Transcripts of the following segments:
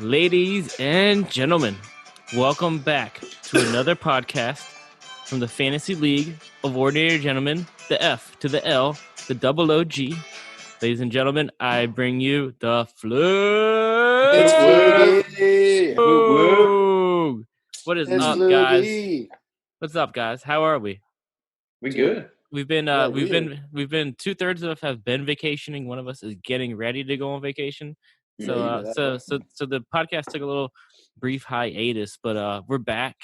Ladies and gentlemen, welcome back to another podcast from the Fantasy League of Ordinary Gentlemen, the F to the L, the double OG. Ladies and gentlemen, I bring you the Flu. It's Flugy. Woo! What is It's up, Flugy. guys? What's up, guys? How are we? We good. We've been 2/3 of us have been vacationing. One of us is getting ready to go on vacation. So the podcast took a little brief hiatus, but we're back.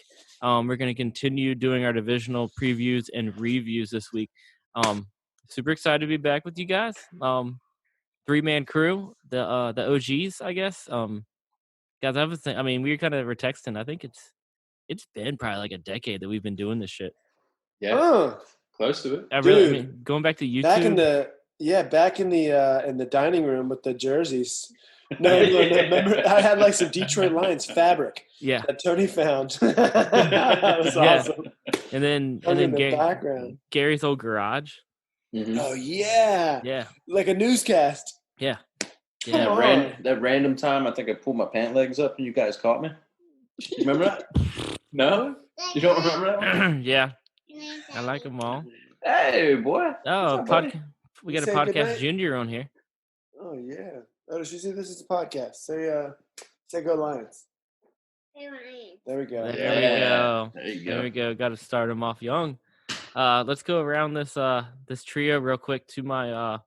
We're going to continue doing our divisional previews and reviews this week. Super excited to be back with you guys. 3-man crew, the OGs, I guess. Guys, we were texting. I think it's been probably like a decade that we've been doing this shit. Yeah, close to it. Dude, going back to YouTube. Back in the dining room with the jerseys. No, remember I had like some Detroit Lions fabric. Yeah, that Tony found. That was awesome. And then background, Gary's old garage. Mm-hmm. Oh yeah, like a newscast. Yeah. That random time I think I pulled my pant legs up and you guys caught me. You remember that? No, you don't remember that? Yeah, I like them all. Hey, boy. Oh, we got a podcast junior on here. Oh yeah. Oh, did you see this is a podcast? Say go Lions. There we go. There we go. Got to start them off young. Let's go around this trio real quick to my to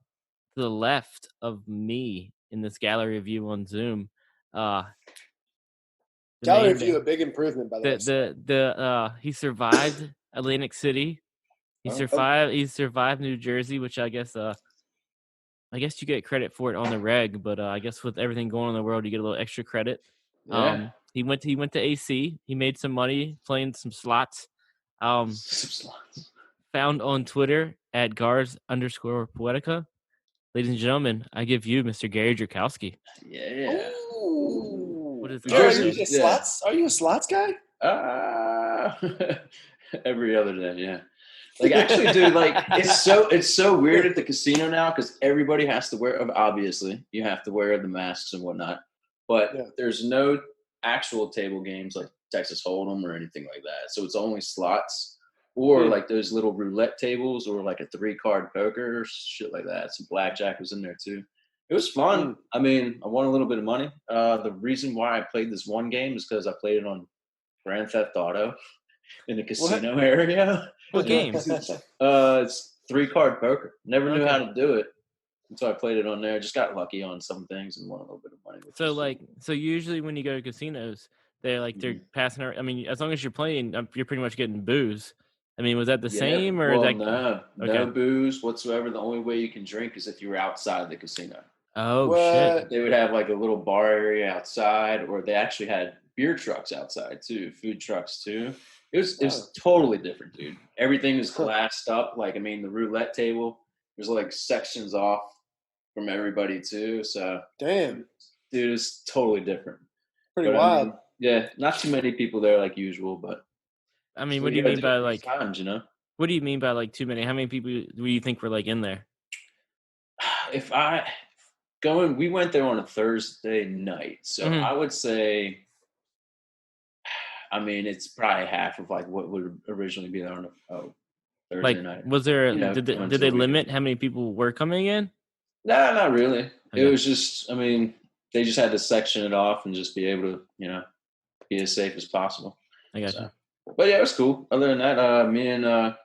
the left of me in this gallery view on Zoom. Gallery view, a big improvement by the way. He survived Atlantic City. He survived New Jersey, which I guess you get credit for it on the reg, but I guess with everything going on in the world, you get a little extra credit. Yeah. He went to AC. He made some money playing some slots. Found on Twitter at Gars_Poetica. Ladies and gentlemen, I give you Mr. Gary Drakowski. Yeah. Ooh. What is slots? Are you a slots guy? Every other day, yeah. Like actually, dude, like it's so weird at the casino now because everybody has to wear. Obviously, you have to wear the masks and whatnot, but there's no actual table games like Texas Hold'em or anything like that. So it's only slots or like those little roulette tables or like a 3-card poker or shit like that. Some blackjack was in there too. It was fun. I mean, I won a little bit of money. The reason why I played this one game is because I played it on Grand Theft Auto in the casino area. What game? It's 3-card poker. Never knew how to do it until I played it on there. Just got lucky on some things and won a little bit of money. So usually when you go to casinos, they're passing out. I mean, as long as you're playing, you're pretty much getting booze. I mean, was that the same or no booze whatsoever. The only way you can drink is if you were outside the casino. Oh shit! They would have like a little bar area outside, or they actually had beer trucks outside too, food trucks too. It was totally different, dude. Everything is glassed up. Like, I mean, the roulette table, there's like sections off from everybody too. So, damn, dude, it's totally different. Pretty wild. Not too many people there like usual, but I mean, what do you mean by like times? You know, what do you mean by like too many? How many people do you think were like in there? We went there on a Thursday night, so I would say. I mean, it's probably half of like what would originally be there on a Thursday night. Was there? Did they limit how many people were coming in? No, not really. Okay. It was just, I mean, they just had to section it off and just be able to, be as safe as possible. I got you. But yeah, it was cool. Other than that, me and a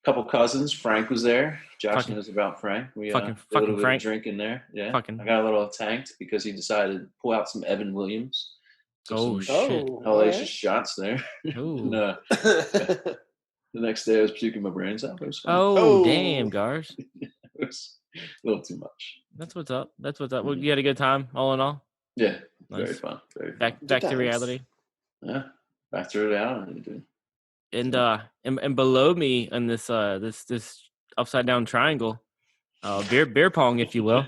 couple cousins, Frank was there. Josh knows about Frank. We did a little bit of drinking there. Yeah, I got a little tanked because he decided to pull out some Evan Williams. Shit! Hellacious shots there. And, the next day, I was puking my brains out. Damn, Gars! It was a little too much. That's what's up. Well, you had a good time, all in all. Yeah, nice. Very fun. Back to reality. Yeah, back to reality, dude. And below me in this upside down triangle, beer pong, if you will.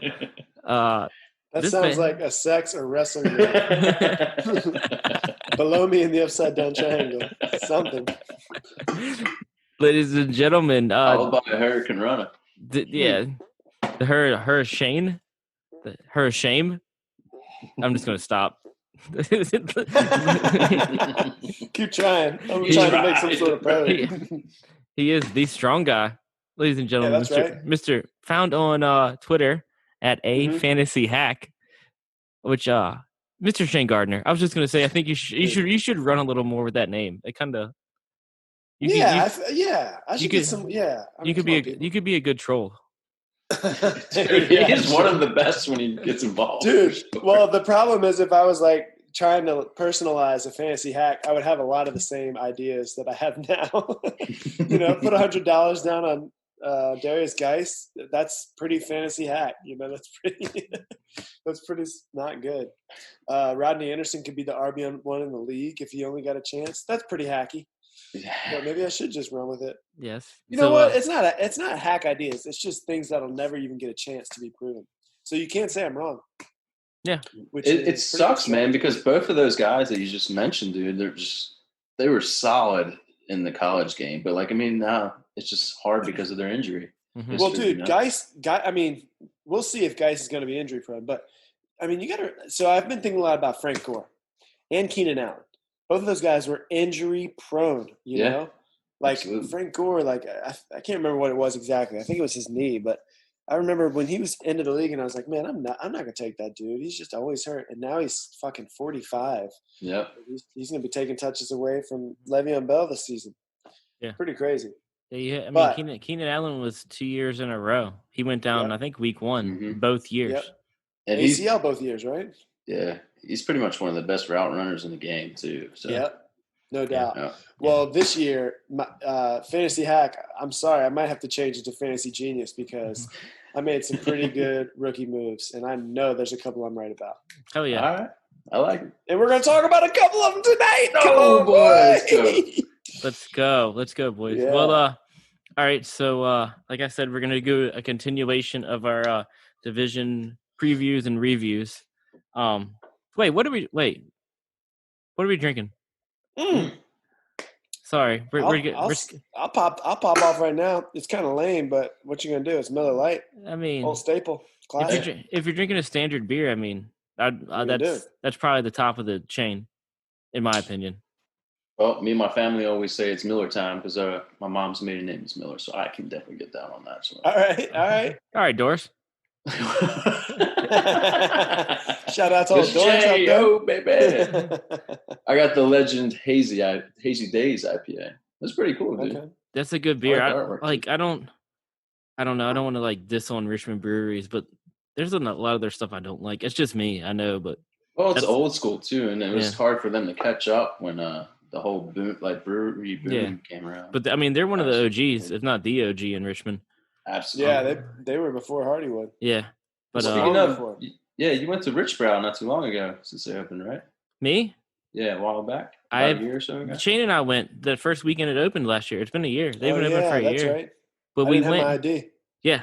That sounds like a sex or wrestling game. Below me in the upside down triangle. Something. Ladies and gentlemen. Followed by a Hurricane Runner. Her shame. I'm just going to stop. Keep trying. I'm trying to make some sort of code. He is the strong guy, ladies and gentlemen. Yeah, that's right. Mr. Found on Twitter at Fantasy Hack, which Mr. Shane Gardner. I was just gonna say, I think you should run a little more with that name. It kind of I should get some. Yeah, you could be a good troll. Dude, he is one of the best when he gets involved. Dude, well, the problem is if I was like trying to personalize a fantasy hack, I would have a lot of the same ideas that I have now. Put $100 down on Darius Geis. That's pretty fantasy hack. That's pretty not good. Rodney Anderson could be the RB1 in the league if he only got a chance. That's pretty hacky. But maybe I should just run with it. Yes. You know what? It's not hack ideas. It's just things that'll never even get a chance to be proven. So you can't say I'm wrong. Yeah. It sucks, man, because both of those guys that you just mentioned, dude, they were solid in the college game. But now it's just hard because of their injury. Mm-hmm. Well, dude, Geis, we'll see if Geis is going to be injury prone. But you got to. So I've been thinking a lot about Frank Gore and Keenan Allen. Both of those guys were injury prone, you know? Like absolutely. Frank Gore, I can't remember what it was exactly. I think it was his knee, but I remember when he was into the league and I was like, man, I'm not going to take that dude. He's just always hurt. And now he's fucking 45. Yeah. He's going to be taking touches away from Le'Veon Bell this season. Yeah. Pretty crazy. Yeah, Keenan Allen was 2 years in a row. He went down, I think, week 1, both years. Yep. And ACL both years, right? Yeah. He's pretty much one of the best route runners in the game, too. So. Yep, no doubt. Yeah. Well, this year, Fantasy Hack, I'm sorry, I might have to change it to Fantasy Genius because I made some pretty good rookie moves, and I know there's a couple I'm right about. Oh, yeah. All right. I like it. And we're going to talk about a couple of them tonight. Oh, boys. Let's go, boys. Yeah. Well, all right, so like I said, we're going to do a continuation of our division previews and reviews. What are we drinking? Sorry, I'll pop off right now. It's kind of lame, but what you gonna do? It's Miller Lite. I mean, old staple, classic. If you're drinking a standard beer, I mean, that's probably the top of the chain, in my opinion. Well, me and my family always say it's Miller time because my mom's maiden name is Miller, so I can definitely get down on that. So. All right, Doris. Shout out to all Doris. Yo, baby. I got the Legend Hazy Days IPA. That's pretty cool, dude. Okay. That's a good beer. I don't know. I don't want to diss on Richmond breweries, but there's a lot of their stuff I don't like. It's just me, I know, but it's old school too, and it was hard for them to catch up when the whole brewery boom came around. But I mean, they're one of the OGs, if not the OG in Richmond. Absolutely. Yeah, they were before Hardywood. Yeah, but speaking of, you went to Rich Brow not too long ago since they opened, right? Me? Yeah, a while back. A year or so ago. Shane and I went the first weekend it opened last year. It's been a year. They've been open for a year. That's right. But we went. Have my ID. Yeah,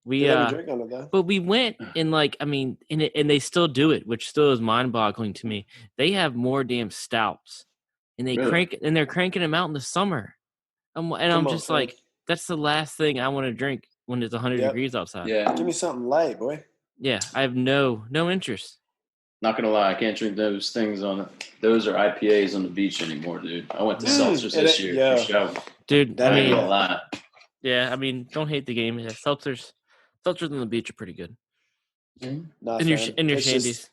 we drink on it though. But we went and and they still do it, which still is mind-boggling to me. They have more damn stouts, and they're cranking them out in the summer. I'm just like, that's the last thing I want to drink when it's 100 degrees outside. Yeah, give me something light, boy. Yeah, I have no interest. Not gonna lie, I can't drink those things those are IPAs on the beach anymore, dude. I went to Seltzers this year for show. Dude, I ain't gonna lie. Yeah, I mean, don't hate the game. Yeah, seltzers on the beach are pretty good. Mm-hmm. In your shandies.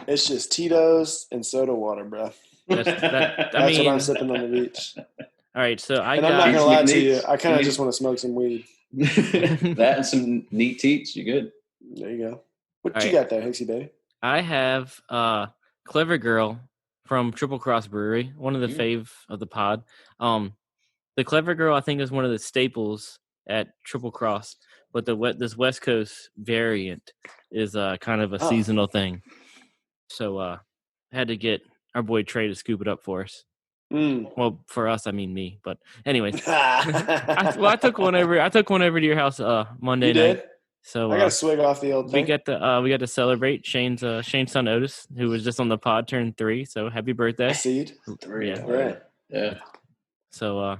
It's just Tito's and soda water, bro. That's what I'm sipping on the beach. All right, so I'm not gonna lie to you. I kind of just want to smoke some weed. That and some neat teats. You good? There you go. What you got there, Hixie baby? I have Clever Girl from Triple Cross Brewery, one of the fave of the pod. The Clever Girl, I think, is one of the staples at Triple Cross, but this West Coast variant is kind of a seasonal thing. So I had to get our boy Trey to scoop it up for us. Well, for us, I mean me. But anyways, I took one over. I took one over to your house Monday night. So I got to swig off the old thing. We got to celebrate Shane's son Otis, who was just on the pod, turned 3. So happy birthday! Seed 3, yeah. So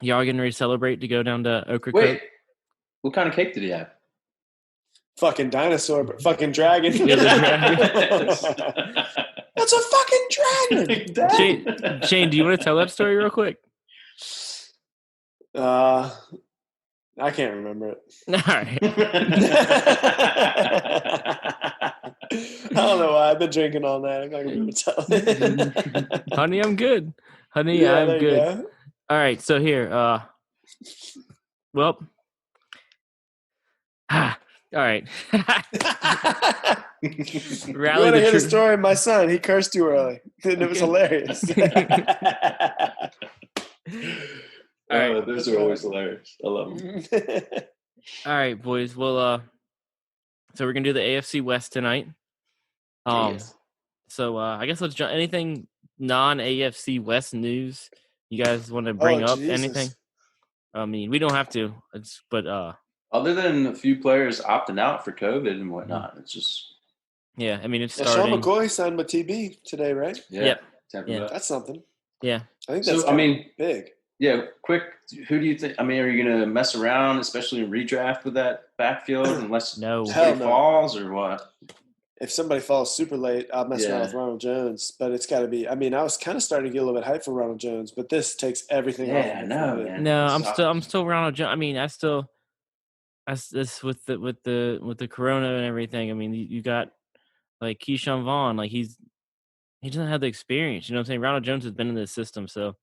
y'all getting ready to celebrate to go down to Okra Wait, what kind of cake did he have? Fucking dinosaur, fucking dragon. Yeah, the dragon. That's a fucking dragon. Shane, do you want to tell that story real quick? I can't remember it. All right. I don't know why. I've been drinking all night. I'm not gonna be able to tell it. Honey, I'm good. Honey, Yeah, I'm there you good. go. All right, so here, well, all right. You want to hear the story of my son? He cursed too early, and it was hilarious. All right. Those are always hilarious. I love them. All right, boys. Well, so we're gonna do the AFC West tonight. Yes. So I guess let's jump. Anything non-AFC West news you guys want to bring up? Jesus. Anything? I mean, we don't have to. But other than a few players opting out for COVID and whatnot, it's just yeah. I mean, it's Sean starting. McCoy signed with TB today, right? Yep. Yeah. That's something. Yeah. I think that's big. Yeah, quick. Who do you think? I mean, are you going to mess around, especially in redraft with that backfield, unless No. somebody falls or what? If somebody falls super late, I'll mess around with Ronald Jones. But it's got to be. I mean, I was kind of starting to get a little bit hyped for Ronald Jones, but this takes everything off. Yeah, no, man. No, I'm still Ronald Jones. I mean, this with the corona and everything. I mean, you got like Keyshawn Vaughn, like he doesn't have the experience. You know what I'm saying? Ronald Jones has been in this system, so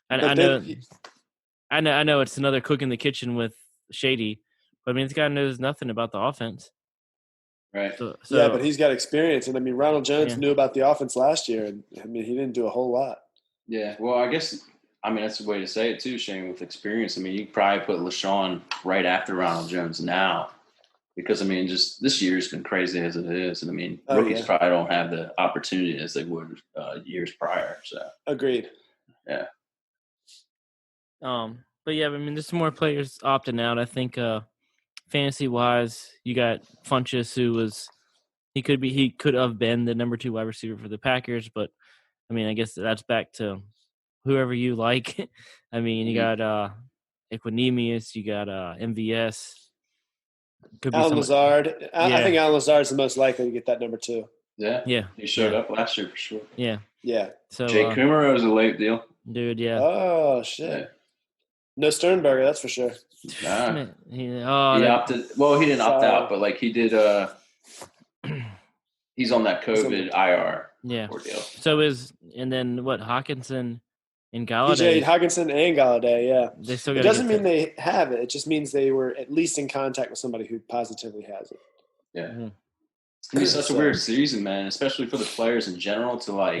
I know it's another cook in the kitchen with Shady, but I mean, this guy knows nothing about the offense. Right. So, yeah, but he's got experience, and I mean, Ronald Jones knew about the offense last year, and I mean, he didn't do a whole lot. Yeah, well, I guess that's the way to say it too, Shane. With experience, I mean, you could probably put LaShawn right after Ronald Jones now, because I mean, just this year's been crazy as it is, and I mean, rookies probably don't have the opportunity as they would years prior. So agreed. Yeah. But yeah, I mean, there's some more players opting out. I think fantasy wise, you got Funchess, who he could have been the number 2 wide receiver for the Packers, but I mean, I guess that's back to whoever you like. I mean, you got Equinemius, you got MVS. Could be Alan Lazard. I think Alan Lazard is the most likely to get that number 2. Yeah. He showed up last year for sure. Yeah. So Jake Kummerow is a late deal. Dude, yeah. Oh, shit. Yeah. No Sternberger, that's for sure. Nah. He opted. Well, he didn't opt out, but like he did. He's on that COVID IR. Yeah. Ordeal. So and then Hawkinson and Galladay. DJ Hawkinson and Galladay, yeah. They still it doesn't mean they have it. It just means they were at least in contact with somebody who positively has it. Yeah. Mm-hmm. It's gonna be such a weird season, man, especially for the players in general to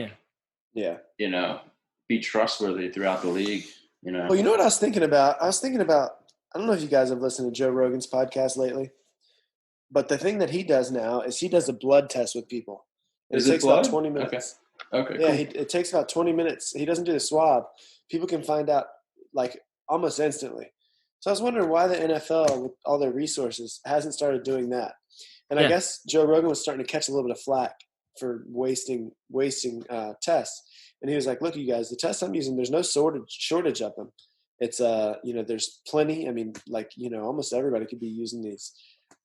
be trustworthy throughout the league. Well, you know what I was thinking about? I don't know if you guys have listened to Joe Rogan's podcast lately, but the thing that he does now is he does a blood test with people. It takes about 20 minutes. Okay. Yeah, cool. It takes about 20 minutes. He doesn't do the swab. People can find out like almost instantly. So I was wondering why the NFL, with all their resources, hasn't started doing that. And I guess Joe Rogan was starting to catch a little bit of flack for wasting tests. And he was like, look, you guys, the tests I'm using, there's no shortage of them. It's, there's plenty. I mean, almost everybody could be using these.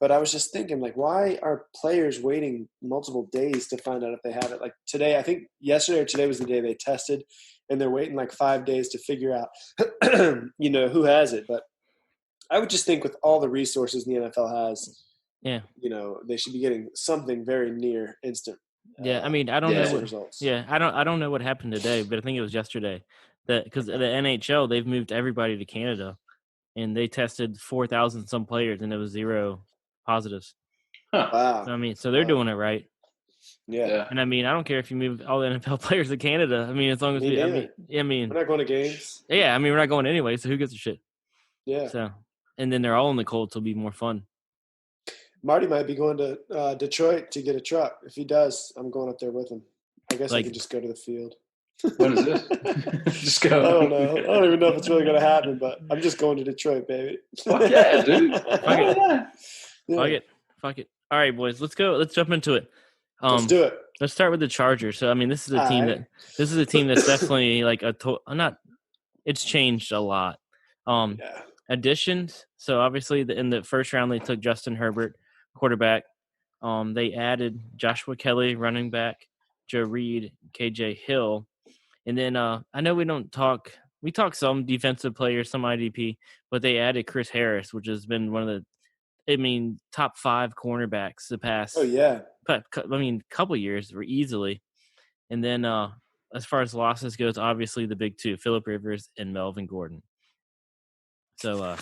But I was just thinking, like, why are players waiting multiple days to find out if they have it? Like today, I think yesterday or today was the day they tested, and they're waiting like 5 days to figure out, who has it. But I would just think with all the resources the NFL has, they should be getting something very near instant. Yeah, I mean, I don't know results. Yeah, I don't know what happened today, but I think it was yesterday because the NHL, they've moved everybody to Canada, and they tested 4,000 some players, and it was 0 positives. Huh. Wow. So, I mean, so they're doing it right. Yeah. And I mean, I don't care if you move all the NFL players to Canada. I mean, as long as we're not going to games. Yeah, I mean, we're not going anyway, so who gives a shit? Yeah. So, and then they're all in the cold, so it'll be more fun. Marty might be going to Detroit to get a truck. If he does, I'm going up there with him. I guess I could just go to the field. What is this? Just go. I don't know. I don't even know if it's really going to happen, but I'm just going to Detroit, baby. Fuck yeah, dude. Fuck it. All right, boys, let's go. Let's jump into it. Let's do it. Let's start with the Chargers. So, I mean, this is a team that's definitely like it's changed a lot. Additions. So obviously in the first round they took Justin Herbert. quarterback. They added Joshua Kelly, running back, Joe Reed, KJ Hill, and then I know we talk some defensive players, some IDP, but they added Chris Harris, which has been one of the top 5 cornerbacks the past. Oh yeah. Couple years were easily. And then as far as losses goes, obviously the big 2, Phillip Rivers and Melvin Gordon. So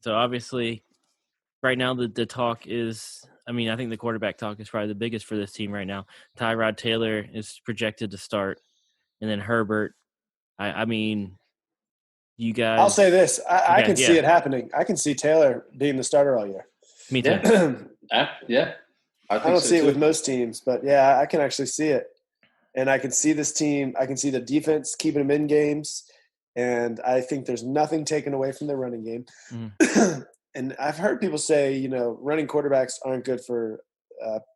obviously right now the talk is, I think the quarterback talk is probably the biggest for this team right now. Tyrod Taylor is projected to start, and then Herbert. You guys. I'll say this: I can see it happening. I can see Taylor being the starter all year. Me too. Yeah. I don't see it with most teams, but yeah, I can actually see it. And I can see this team. I can see the defense keeping them in games, and I think there's nothing taken away from their running game. And I've heard people say, running quarterbacks aren't good for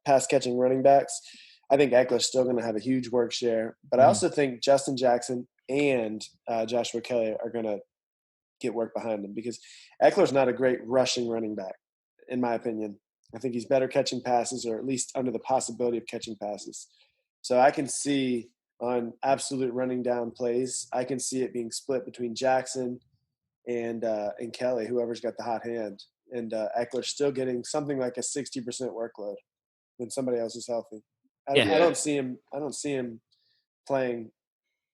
pass catching running backs. I think Eckler's still going to have a huge work share, but I also think Justin Jackson and Joshua Kelly are going to get work behind them, because Eckler's not a great rushing running back, in my opinion. I think he's better catching passes, or at least under the possibility of catching passes. So I can see on absolute running down plays, I can see it being split between Jackson and Kelly, whoever's got the hot hand, and Eckler's still getting something like a 60% workload when somebody else is healthy. I don't see him playing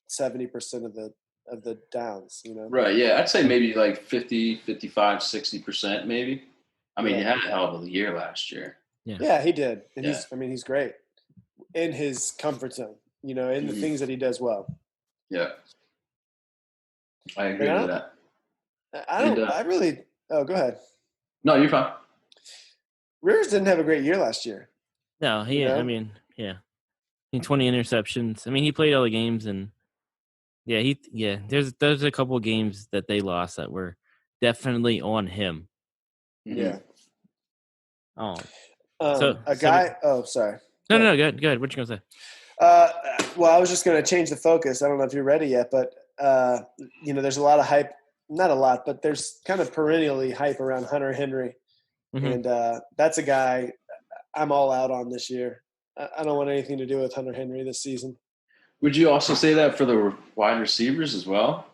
70% of the downs, Right, yeah. I'd say maybe like 50, 55, 60% maybe. He had a hell of a year last year. Yeah, he did. And he's great in his comfort zone, in the things that he does well. Yeah. I agree with that. Go ahead. No, you're fine. Rivers didn't have a great year last year. No, 20 interceptions. He played all the games, and there's a couple of games that they lost that were definitely on him. Yeah. Oh. Sorry. No, go ahead. What you gonna say? Well, I was just gonna change the focus. I don't know if you're ready yet, but there's a lot of hype. Not a lot, but there's kind of perennially hype around Hunter Henry, and that's a guy I'm all out on this year. I don't want anything to do with Hunter Henry this season. Would you also say that for the wide receivers as well?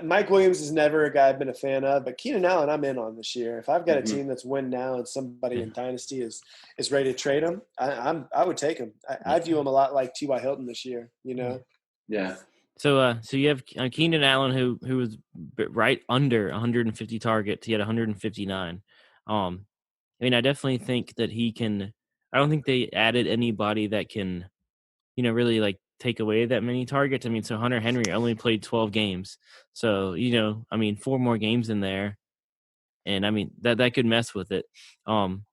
Mike Williams is never a guy I've been a fan of, but Keenan Allen I'm in on this year. If I've got a team that's win now and somebody in Dynasty is ready to trade him, I would take him. I view him a lot like T.Y. Hilton this year, Yeah. So you have Keenan Allen who was right under 150 targets. He had 159. I definitely think that he can. I don't think they added anybody that can, really like take away that many targets. So Hunter Henry only played 12 games. So 4 more games in there, and that could mess with it. I'm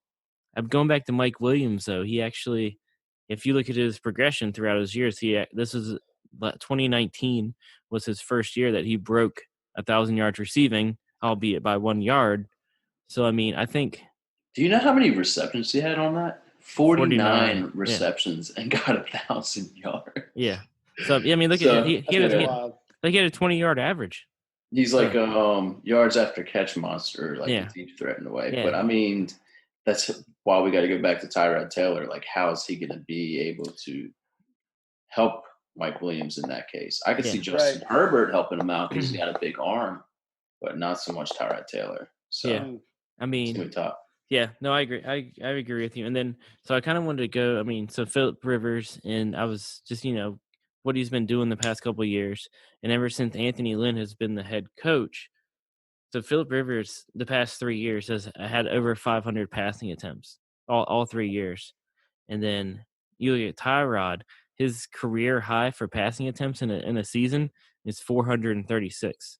going back to Mike Williams though. He actually, if you look at his progression throughout his years, this is 2019 was his first year that he broke 1,000 yards receiving, albeit by 1 yard. So I think. Do you know how many receptions he had on that? 49 receptions and got 1,000 yards. Yeah. So look at he had a 20-yard average. He's like yards after catch monster, like a deep threat in a way. Yeah. But that's why we got to go back to Tyrod Taylor. Like, how is he going to be able to help Mike Williams in that case? I could see Justin Herbert helping him out because he had a big arm, but not so much Tyrod Taylor. So it's gonna be tough. Yeah, no, I agree. I agree with you. And then, so I kind of wanted to go. So Phillip Rivers, and I was just what he's been doing the past couple of years, and ever since Anthony Lynn has been the head coach. So Phillip Rivers, the past 3 years, has had over 500 passing attempts, all 3 years. And then you look at Tyrod, his career high for passing attempts in a season is 436.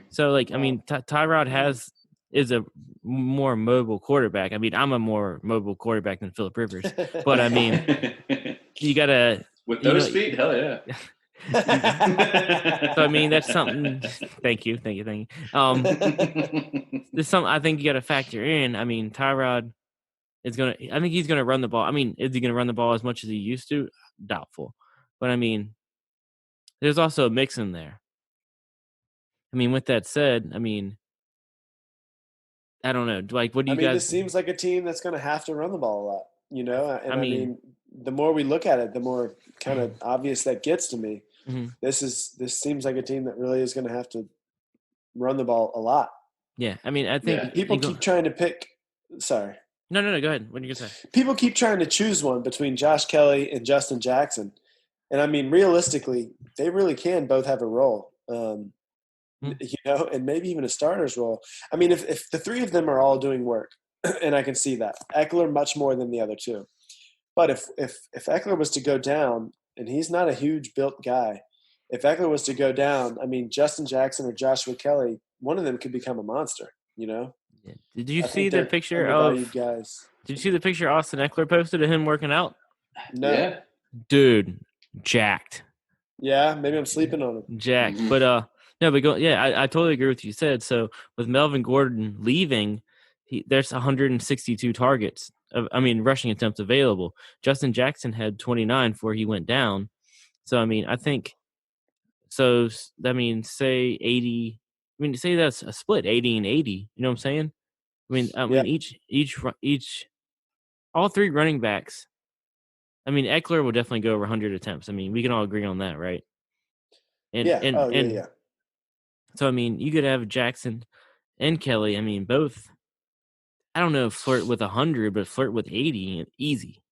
So Tyrod is a more mobile quarterback. I'm a more mobile quarterback than Phillip Rivers, but you gotta with those feet, hell yeah. So that's something. Thank you. There's something I think you got to factor in. Tyrod is gonna. I think he's gonna run the ball. Is he gonna run the ball as much as he used to? Doubtful. But there's also a mix in there. With that said, I don't know. Like, what do you guys? This seems like a team that's going to have to run the ball a lot, And I mean, the more we look at it, the more kind of obvious that gets to me. Mm-hmm. This seems like a team that really is going to have to run the ball a lot. Yeah, I mean, I think people keep trying to pick. Sorry. No. Go ahead. What are you gonna say? People keep trying to choose one between Josh Kelly and Justin Jackson, and I mean, realistically, they really can both have a role. And maybe even a starter's role. I mean, if the three of them are all doing work, and I can see that Eckler much more than the other two, but if Eckler was to go down, and he's not a huge built guy, if Eckler was to go down, I mean, Justin Jackson or Joshua Kelly, one of them could become a monster. Yeah. Did you see the picture of guys? Did you see the picture Austin Eckler posted of him working out? No, yeah. Dude, jacked. Yeah, maybe I'm sleeping on him. Jacked, but no, but I totally agree with you said. So with Melvin Gordon leaving, there's 162 targets. Rushing attempts available. Justin Jackson had 29 before he went down. So I mean, I think. So that means say 80. I mean, say that's a split 80 and 80. You know what I'm saying? I mean, each, all three running backs. I mean, Eckler will definitely go over 100 attempts. I mean, we can all agree on that, right? Yeah. So I mean, you could have Jackson and Kelly. I mean, both. I don't know, flirt with 100, but flirt with 80, easy.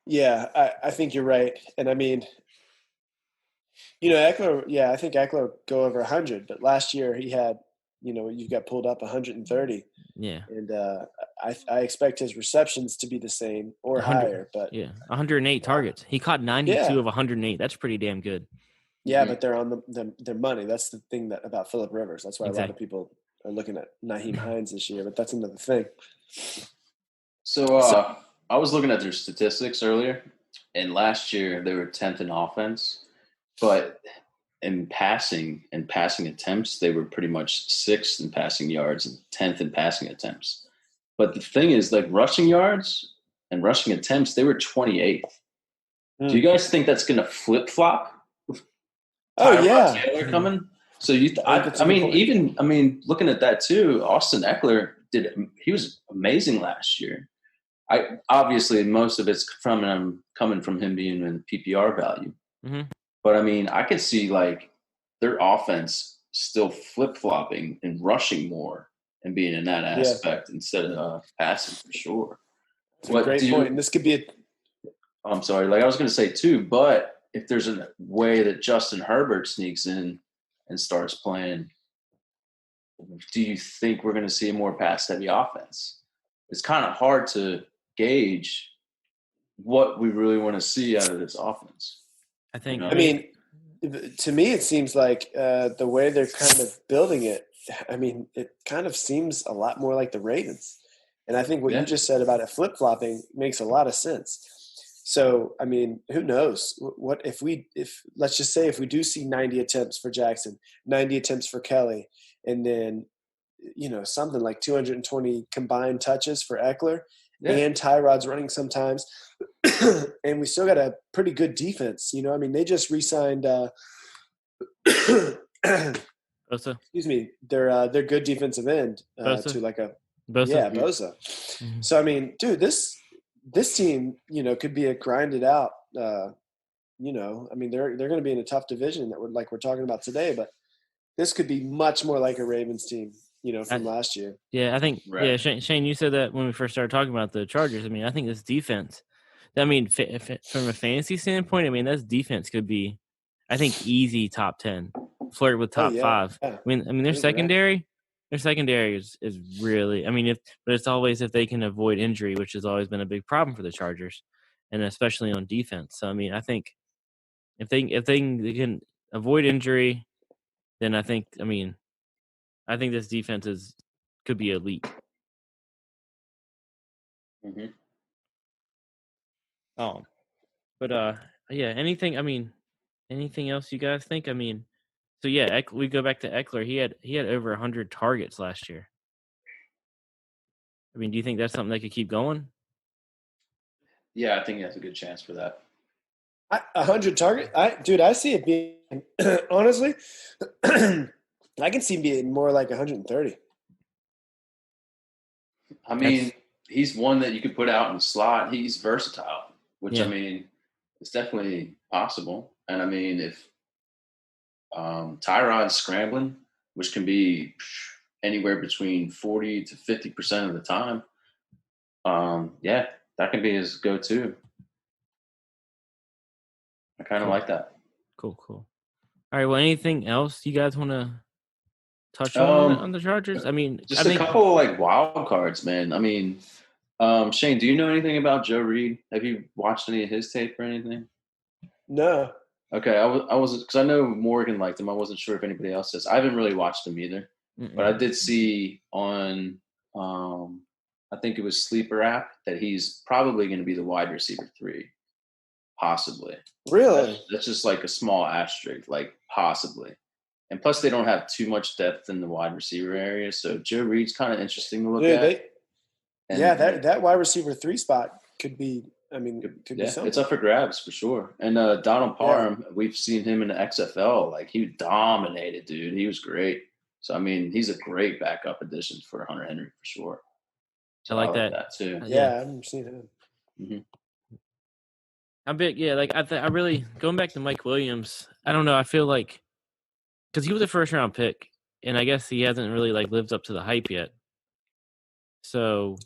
Yeah, I think you're right, and I mean, Eckler. Yeah, I think Eckler will go over 100, but last year he had, you got pulled up 130. Yeah, and I expect his receptions to be the same or higher. But 108 targets. He caught 92 of 108. That's pretty damn good. Yeah, but they're on their money. That's the thing about Phillip Rivers. That's why a lot of people are looking at Nyheim Hines this year. But that's another thing. So I was looking at their statistics earlier, and last year they were 10th in offense, but in passing and passing attempts, they were pretty much 6th in passing yards and 10th in passing attempts. But the thing is, like, rushing yards and rushing attempts, they were 28th. Do you guys think that's going to flip flop? Oh yeah, Taylor coming. So looking at that too, Austin Eckler he was amazing last year. Obviously most of it's coming from him being in PPR value. Mm-hmm. But I mean, I could see like their offense still flip flopping and rushing more and being in that aspect instead of passing for sure. That's a great point. And this could be I'm sorry. Like I was going to say too, but if there's a way that Justin Herbert sneaks in and starts playing, do you think we're going to see a more pass-heavy offense? It's kind of hard to gauge what we really want to see out of this offense. I think. I mean, to me, it seems like the way they're kind of building it. I mean, it kind of seems a lot more like the Ravens, and I think what you just said about it flip-flopping makes a lot of sense. So, I mean, who knows what if let's just say if we do see 90 attempts for Jackson, 90 attempts for Kelly, and then, something like 220 combined touches for Eckler and Tyrod's running sometimes. And we still got a pretty good defense. I mean, they just re-signed Bosa. Excuse me, their good defensive end to like a Bosa. Yeah, Bosa. Mm-hmm. So, I mean, dude, this team, could be a grinded out. I mean, they're going to be in a tough division that we're talking about today, but this could be much more like a Ravens team, from last year. Yeah, I think. Right. Yeah, Shane, you said that when we first started talking about the Chargers. I mean, I think this defense. I mean, from a fantasy standpoint, I mean, this defense could be, I think, easy top 10, flirt with top 5. Yeah. I mean, their secondary. Their secondary is really. I mean, but it's always if they can avoid injury, which has always been a big problem for the Chargers, and especially on defense. So I mean, I think if they can avoid injury, then I think this defense could be elite. Mm-hmm. But yeah. Anything else you guys think? I mean. So yeah, we go back to Eckler. He had over 100 targets last year. I mean, do you think that's something that could keep going? Yeah, I think he has a good chance for that. 100 target, I see it being honestly. I can see it being more like 130. I mean, he's one that you could put out in the slot. He's versatile, which I mean, it's definitely possible. And I mean, if Tyrod's scrambling, which can be anywhere between 40 to 50% of the time, that can be his go-to. I kind of like that. Cool. All right. Well, anything else you guys want to touch on the Chargers? I mean, just a couple like wild cards, man. I mean, Shane, do you know anything about Joe Reed? Have you watched any of his tape or anything? No. Okay, I wasn't, because I know Morgan liked him. I wasn't sure if anybody else does. I haven't really watched him either, but I did see on, I think it was Sleeper app, that he's probably going to be the wide receiver 3, possibly. Really? That's just like a small asterisk, like possibly. And plus, they don't have too much depth in the wide receiver area, so Joe Reed's kind of interesting to look at. That wide receiver 3 spot could be. I mean, could be something. It's up for grabs for sure. And Donald Parham, we've seen him in the XFL. Like, he dominated, dude. He was great. So I mean, he's a great backup addition for Hunter Henry for sure. So I like that too. Yeah, I've seen him. Mm-hmm. I'm big. Yeah, like I really going back to Mike Williams. I don't know. I feel like because he was a first round pick, and I guess he hasn't really like lived up to the hype yet. So,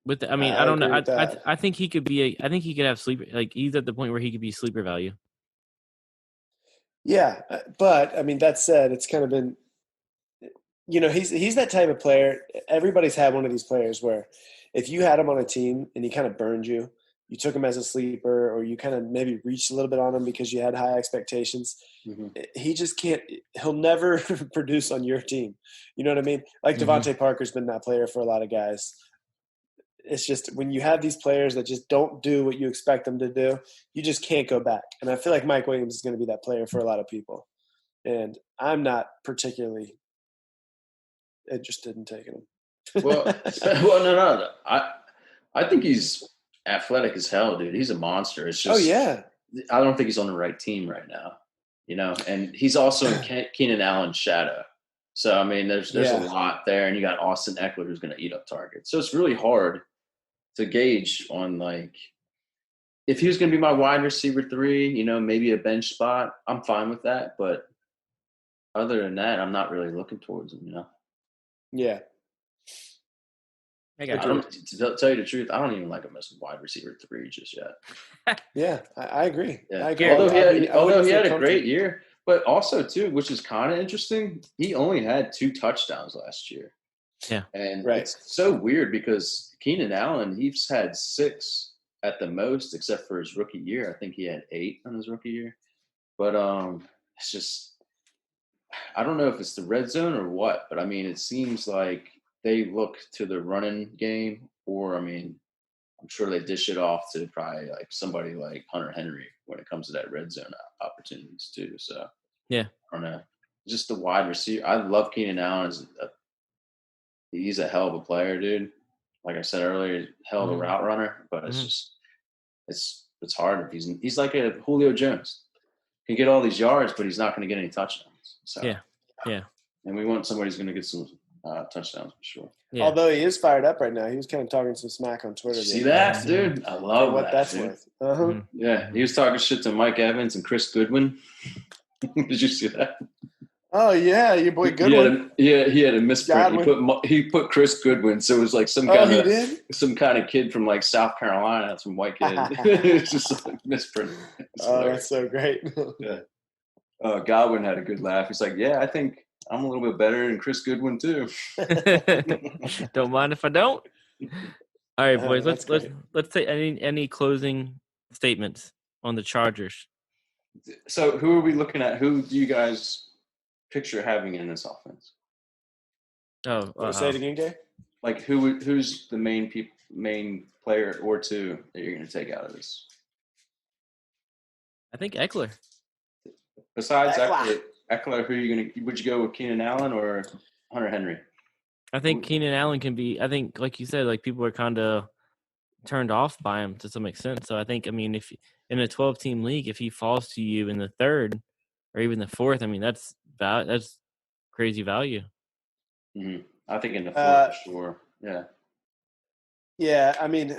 I don't know. I think he could be I think he could have sleeper. Like, he's at the point where he could be sleeper value. Yeah, but I mean, that said, it's kind of been. He's that type of player. Everybody's had one of these players where, if you had him on a team and he kind of burned you, you took him as a sleeper, or you kind of maybe reached a little bit on him because you had high expectations. Mm-hmm. He just can't. He'll never produce on your team. You know what I mean? Like Devontae Parker's been that player for a lot of guys. It's just when you have these players that just don't do what you expect them to do, you just can't go back. And I feel like Mike Williams is going to be that player for a lot of people. And I'm not particularly interested in taking him. No. I think he's athletic as hell, dude. He's a monster. It's just, I don't think he's on the right team right now, and he's also in Keenan Allen's shadow. So, I mean, there's a lot there, and you got Austin Eckler who's going to eat up targets. So it's really hard to gauge on, like, if he was going to be my wide receiver 3, maybe a bench spot, I'm fine with that. But other than that, I'm not really looking towards him, Yeah. To tell you the truth, I don't even like him as wide receiver 3 just yet. Yeah, I agree. Yeah. I agree. Although he had a great year, but also too, which is kind of interesting, he only had 2 touchdowns last year. Yeah, and it's so weird because Keenan Allen, he's had 6 at the most, except for his rookie year. I think he had 8 on his rookie year. But it's just, I don't know if it's the red zone or what, but I mean, it seems like they look to the running game, or I mean, I'm sure they dish it off to probably like somebody like Hunter Henry when it comes to that red zone opportunities too. So yeah, I don't know. Just the wide receiver. I love Keenan Allen. He's a hell of a player, dude. Like I said earlier, hell of a route runner. But it's just it's hard if he's like a Julio Jones. Can get all these yards, but he's not going to get any touchdowns. So yeah. And we want somebody who's going to get some touchdowns for sure. Yeah. Although he is fired up right now, he was kind of talking some smack on Twitter. See that, dude? I love what that's worth. Yeah, he was talking shit to Mike Evans and Chris Goodwin. Did you see that? Oh yeah, your boy Goodwin. He had a misprint. He put Chris Goodwin, so it was like some kind of kid from like South Carolina, some white kid. It's just like misprint. That's so great. Yeah. Godwin had a good laugh. He's like, "Yeah, I think I'm a little bit better than Chris Goodwin too." Don't mind if I don't. All right, boys. Let's take any closing statements on the Chargers. So, who are we looking at? Who do you guys picture having in this offense? Say it again, Gay. Like, who's the main player or 2 that you're going to take out of this? I think Eckler. Besides Eckler, who are you going to? Would you go with Keenan Allen or Hunter Henry? I think Keenan Allen can be. I think, like you said, like people are kind of turned off by him to some extent. So I think, I mean, if in a 12-team league, if he falls to you in the 3rd or even the 4th, I mean, that's crazy value. Mm-hmm. I think in the 4th for sure. Yeah. Yeah, I mean,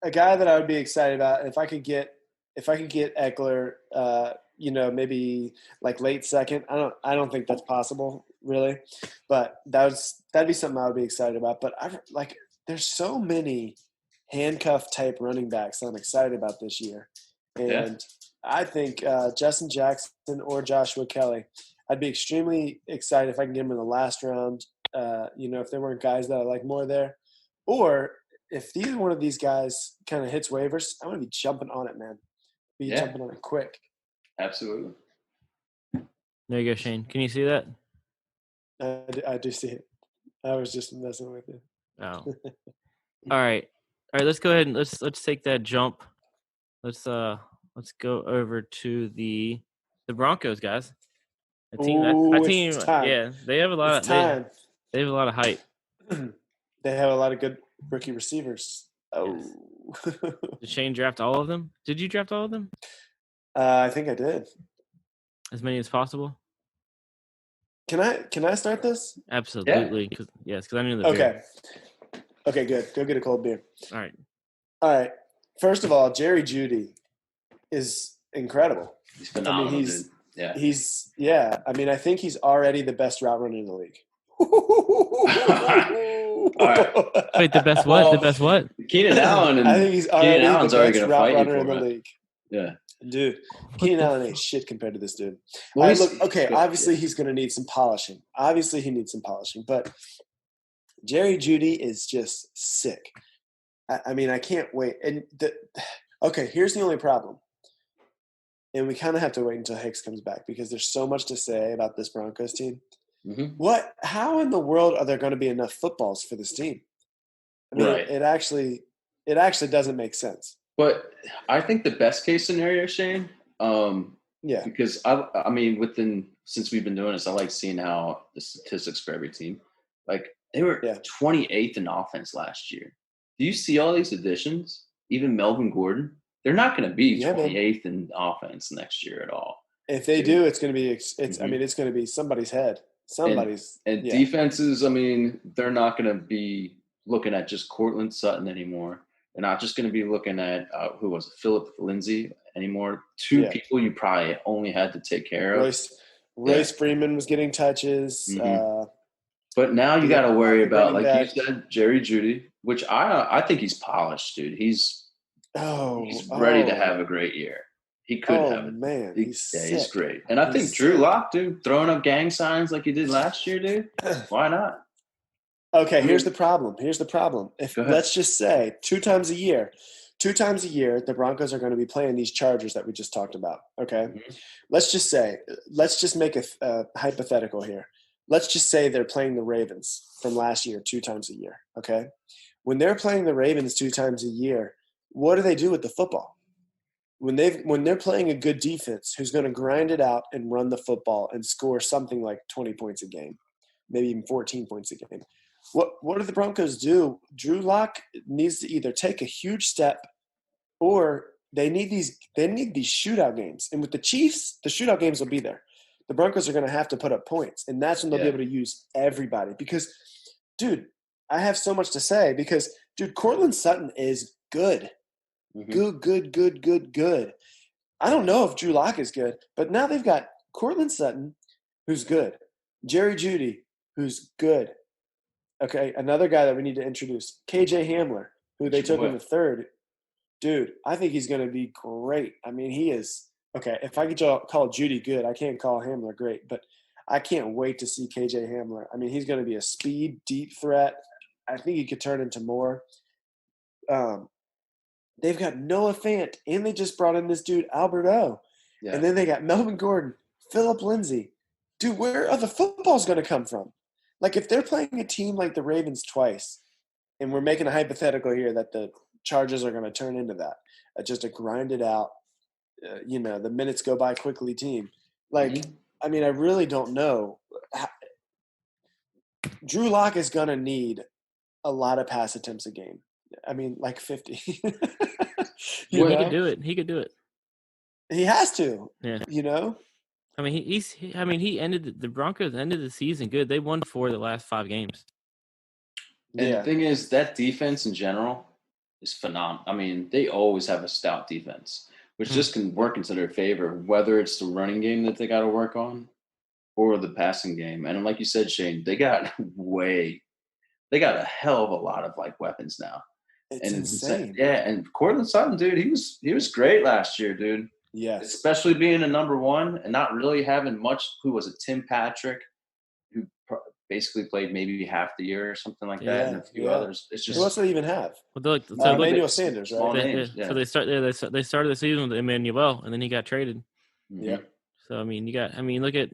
a guy that I would be excited about if I could get Eckler, maybe like late second. I don't think that's possible really, but that'd be something I would be excited about. But there's so many handcuff type running backs that I'm excited about this year, and I think Justin Jackson or Joshua Kelly. I'd be extremely excited if I can get him in the last round. If there weren't guys that I like more there, or if either one of these guys kind of hits waivers, I'm gonna be jumping on it, man. Jumping on it quick. Absolutely. There you go, Shane. Can you see that? I do see it. I was just messing with you. Oh. All right. Let's go ahead and let's take that jump. Let's go over to the Broncos, guys. A team. It's time. Yeah, they have a lot of time. They have a lot of hype. They have a lot of good rookie receivers. Oh. Yes. Did Shane draft all of them? Did you draft all of them? I think I did. As many as possible. Can I start this? Absolutely. Because I knew the beer. Okay, good. Go get a cold beer. All right. First of all, Jerry Jeudy is incredible. He's phenomenal. I mean, I think he's already the best route runner in the league. All right. Wait, the best what? The best what? Keenan Allen. I think he's already the best route runner in the it. league. Yeah. Dude, Keenan Allen ain't shit compared to this dude. Obviously he's going to need some polishing. But Jerry Jeudy is just sick. I mean, I can't wait. And here's the only problem. And we kind of have to wait until Hicks comes back because there's so much to say about this Broncos team. Mm-hmm. How in the world are there going to be enough footballs for this team? I mean, it actually doesn't make sense. But I think the best case scenario, Shane, because I mean, since we've been doing this, I like seeing how the statistics for every team, like they were 28th in offense last year. Do you see all these additions? Even Melvin Gordon, they're not going to be 28th in offense next year at all. If they do, it's going to be I mean, it's going to be somebody's head. And defenses. I mean, they're not going to be looking at just Cortland Sutton anymore. They're not just going to be looking at Philip Lindsay anymore. Two people you probably only had to take care of. Royce Freeman was getting touches. Mm-hmm. But now you got to worry about, like you said, Jerry Jeudy, which I think he's polished, dude. He's ready to have a great year. He could have it. Man, he's great. And I think Drew Lock, dude, throwing up gang signs like he did last year, dude. Why not? Okay, here's the problem. Let's just say two times a year, the Broncos are going to be playing these Chargers that we just talked about. Okay, let's just make a hypothetical here. Let's just say they're playing the Ravens from last year 2 times a year. Okay, when they're playing the Ravens 2 times a year, what do they do with the football? When they're playing a good defense who's going to grind it out and run the football and score something like 20 points a game, maybe even 14 points a game. What do the Broncos do? Drew Lock needs to either take a huge step or they need these shootout games. And with the Chiefs, the shootout games will be there. The Broncos are going to have to put up points, and that's when they'll be able to use everybody. Because, dude, I have so much to say because, dude, Cortland Sutton is good. Mm-hmm. Good. I don't know if Drew Lock is good, but now they've got Cortland Sutton, who's good. Jerry Jeudy, who's good. Okay, another guy that we need to introduce, KJ Hamler, who they took in the 3rd. Dude, I think he's going to be great. I mean, he is – okay, if I could call Jeudy good, I can't call Hamler great, but I can't wait to see KJ Hamler. I mean, he's going to be a speed, deep threat. I think he could turn into more. They've got Noah Fant, and they just brought in this dude, Albert O. Yeah. And then they got Melvin Gordon, Philip Lindsay. Dude, where are the footballs going to come from? Like, if they're playing a team like the Ravens twice, and we're making a hypothetical here that the Chargers are going to turn into that, just a grind it out, the minutes go by quickly team. Like, I mean, I really don't know. Drew Lock is going to need a lot of pass attempts a game. I mean, like 50. He could do it. He has to. Yeah. I mean, the Broncos ended the season good. They won 4 of the last 5 games. And the thing is, that defense in general is phenomenal. I mean, they always have a stout defense, which just can work into their favor, whether it's the running game that they got to work on or the passing game. And like you said, Shane, they got a hell of a lot of like weapons now. It's insane. Yeah, and Cortland Sutton, dude, he was great last year, dude. Yeah, especially being a number one and not really having much. Who was it? Tim Patrick, who basically played maybe half the year or something like that, and a few others. It's just who else do they even have? Well, Emmanuel Sanders, right? So they started the season with Emmanuel, and then he got traded. Yeah. So look at.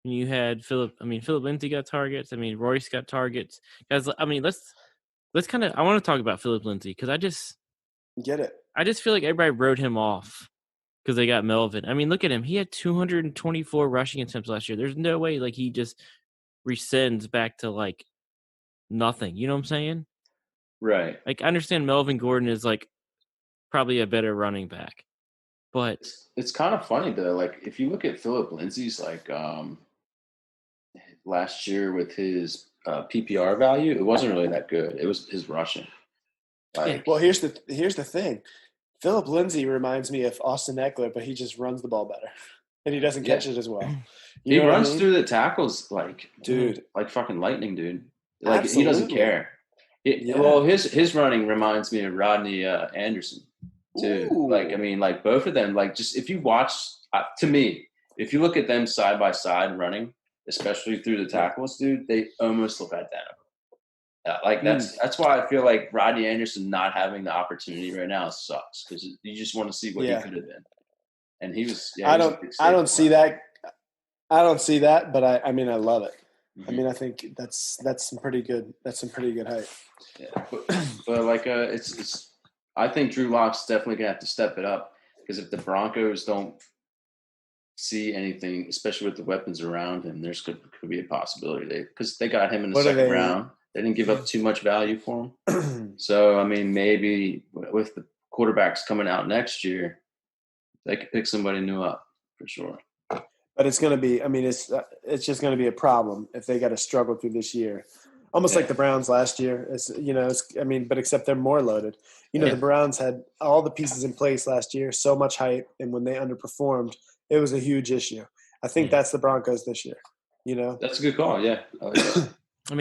You had Philip Lindsay got targets. Royce got targets. Guys, let's kind of. I want to talk about Philip Lindsay because I just get it. I just feel like everybody wrote him off because they got Melvin. Look at him. He had 224 rushing attempts last year. There's no way like he just rescinds back to like nothing. You know what I'm saying? Right. Like I understand Melvin Gordon is like probably a better running back, but it's kind of funny though. Like if you look at Philip Lindsay's like last year with his PPR value, it wasn't really that good. It was his rushing. Well, here's the thing. Philip Lindsay reminds me of Austin Eckler, but he just runs the ball better, and he doesn't catch it as well. He runs through the tackles like fucking lightning, dude. Like Absolutely. He doesn't care. Well, his running reminds me of Rodney Anderson too. Ooh. Like both of them. Like just if you watch, to me, if you look at them side by side running, especially through the tackles, dude, they almost look identical. That's why I feel like Rodney Anderson not having the opportunity right now sucks because you just want to see what he could have been. And he was. Yeah, I don't see that. I don't see that, but I love it. Mm-hmm. I think that's some pretty good. That's some pretty good hype. Yeah, but like it's. I think Drew Lock's definitely gonna have to step it up because if the Broncos don't see anything, especially with the weapons around him, there's could be a possibility because they got him in the second round. They didn't give up too much value for him. So, maybe with the quarterbacks coming out next year, they could pick somebody new up for sure. But it's going to be, it's just going to be a problem if they got to struggle through this year. Almost like the Browns last year. But except they're more loaded. The Browns had all the pieces in place last year, so much hype, and when they underperformed, it was a huge issue. I think that's the Broncos this year. That's a good call. Yeah. I like that. I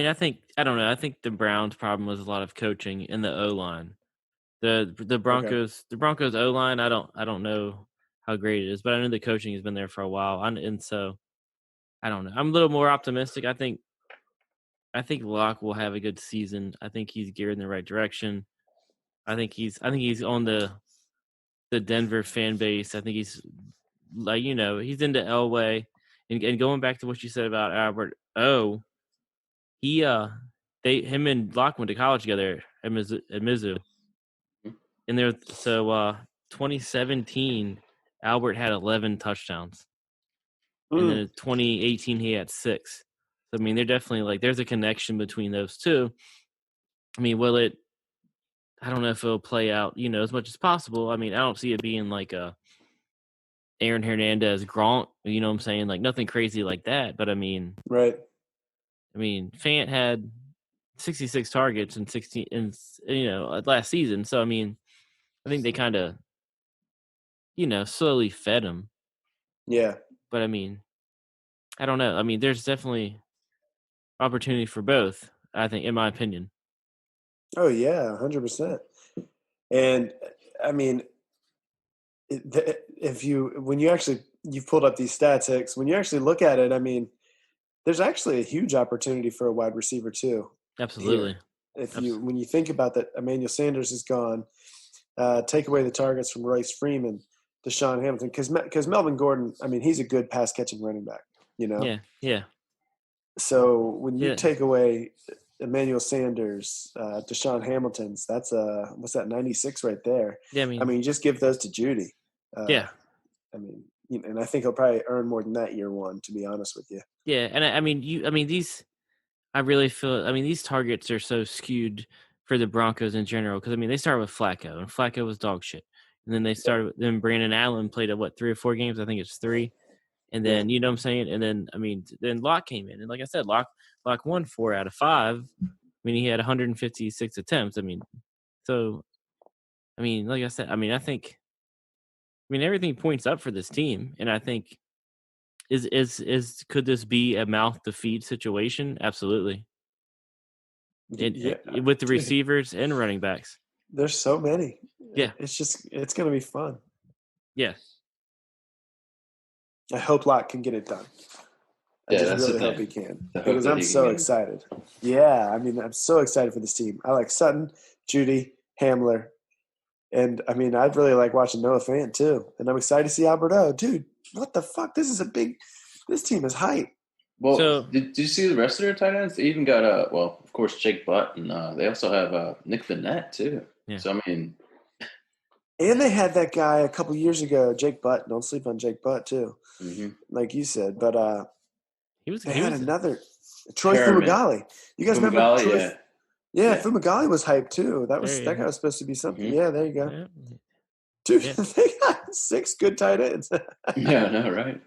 don't know. I think the Browns' problem was a lot of coaching in the O-line. The Broncos O-line, I don't know how great it is, but I know the coaching has been there for a while, and so I don't know. I'm a little more optimistic. I think Locke will have a good season. I think he's geared in the right direction. I think he's on the Denver fan base. I think he's like he's into Elway, and going back to what you said about Albert O. Him and Locke went to college together at Mizzou. And 2017, Albert had 11 touchdowns. And then in 2018, he had 6. So, they're definitely there's a connection between those two. I don't know if it'll play out, as much as possible. I don't see it being like a Aaron Hernandez, Gronk, you know what I'm saying? Like nothing crazy like that. But right. Fant had 66 targets and 16 last season. So I think they kind of slowly fed him. Yeah. But I don't know. There's definitely opportunity for both, I think, in my opinion. Oh yeah, 100%. And you've pulled up these stats, Hicks, when you actually look at it, there's actually a huge opportunity for a wide receiver too. Absolutely. When you think about that, Emmanuel Sanders is gone. Take away the targets from Royce Freeman, Deshaun Hamilton, because Melvin Gordon, he's a good pass catching running back. Yeah. So when you take away Emmanuel Sanders, Deshaun Hamilton's, that's 96 right there. Yeah, you just give those to Judy. Yeah. And I think he'll probably earn more than that year one, to be honest with you. Yeah, and these, I really feel, these targets are so skewed for the Broncos in general because they started with Flacco, and Flacco was dog shit, and then they started. Then Brandon Allen played 3 or 4 games, I think it's 3, and then you know what I'm saying, and then then Locke came in, and like I said, Locke won 4 out of 5. mean, he had 156 attempts. I mean, like I said, I think everything points up for this team, and I think could this be a mouth to feed situation? Absolutely. With the receivers and running backs. There's so many. Yeah. It's going to be fun. Yeah. I hope Locke can get it done. I just really hope he can. Because I'm so excited. Yeah, I'm so excited for this team. I like Sutton, Judy, Hamler. And, I'd really like watching Noah Fant, too. And I'm excited to see Alberto. Dude, what the fuck? This team is hype. Well, did you see the rest of their tight ends? They even got, of course, Jake Butt. And they also have Nick Vannett, too. Yeah. So, And they had that guy a couple years ago, Jake Butt. Don't sleep on Jake Butt, too. Mm-hmm. Like you said. But they had another – Troy Fumagalli. You guys remember Troy? Yeah, Fumagalli was hyped too. That guy was supposed to be something. Mm-hmm. Yeah, there you go. Yeah. Dude, they got 6 good tight ends. Yeah, I know, right?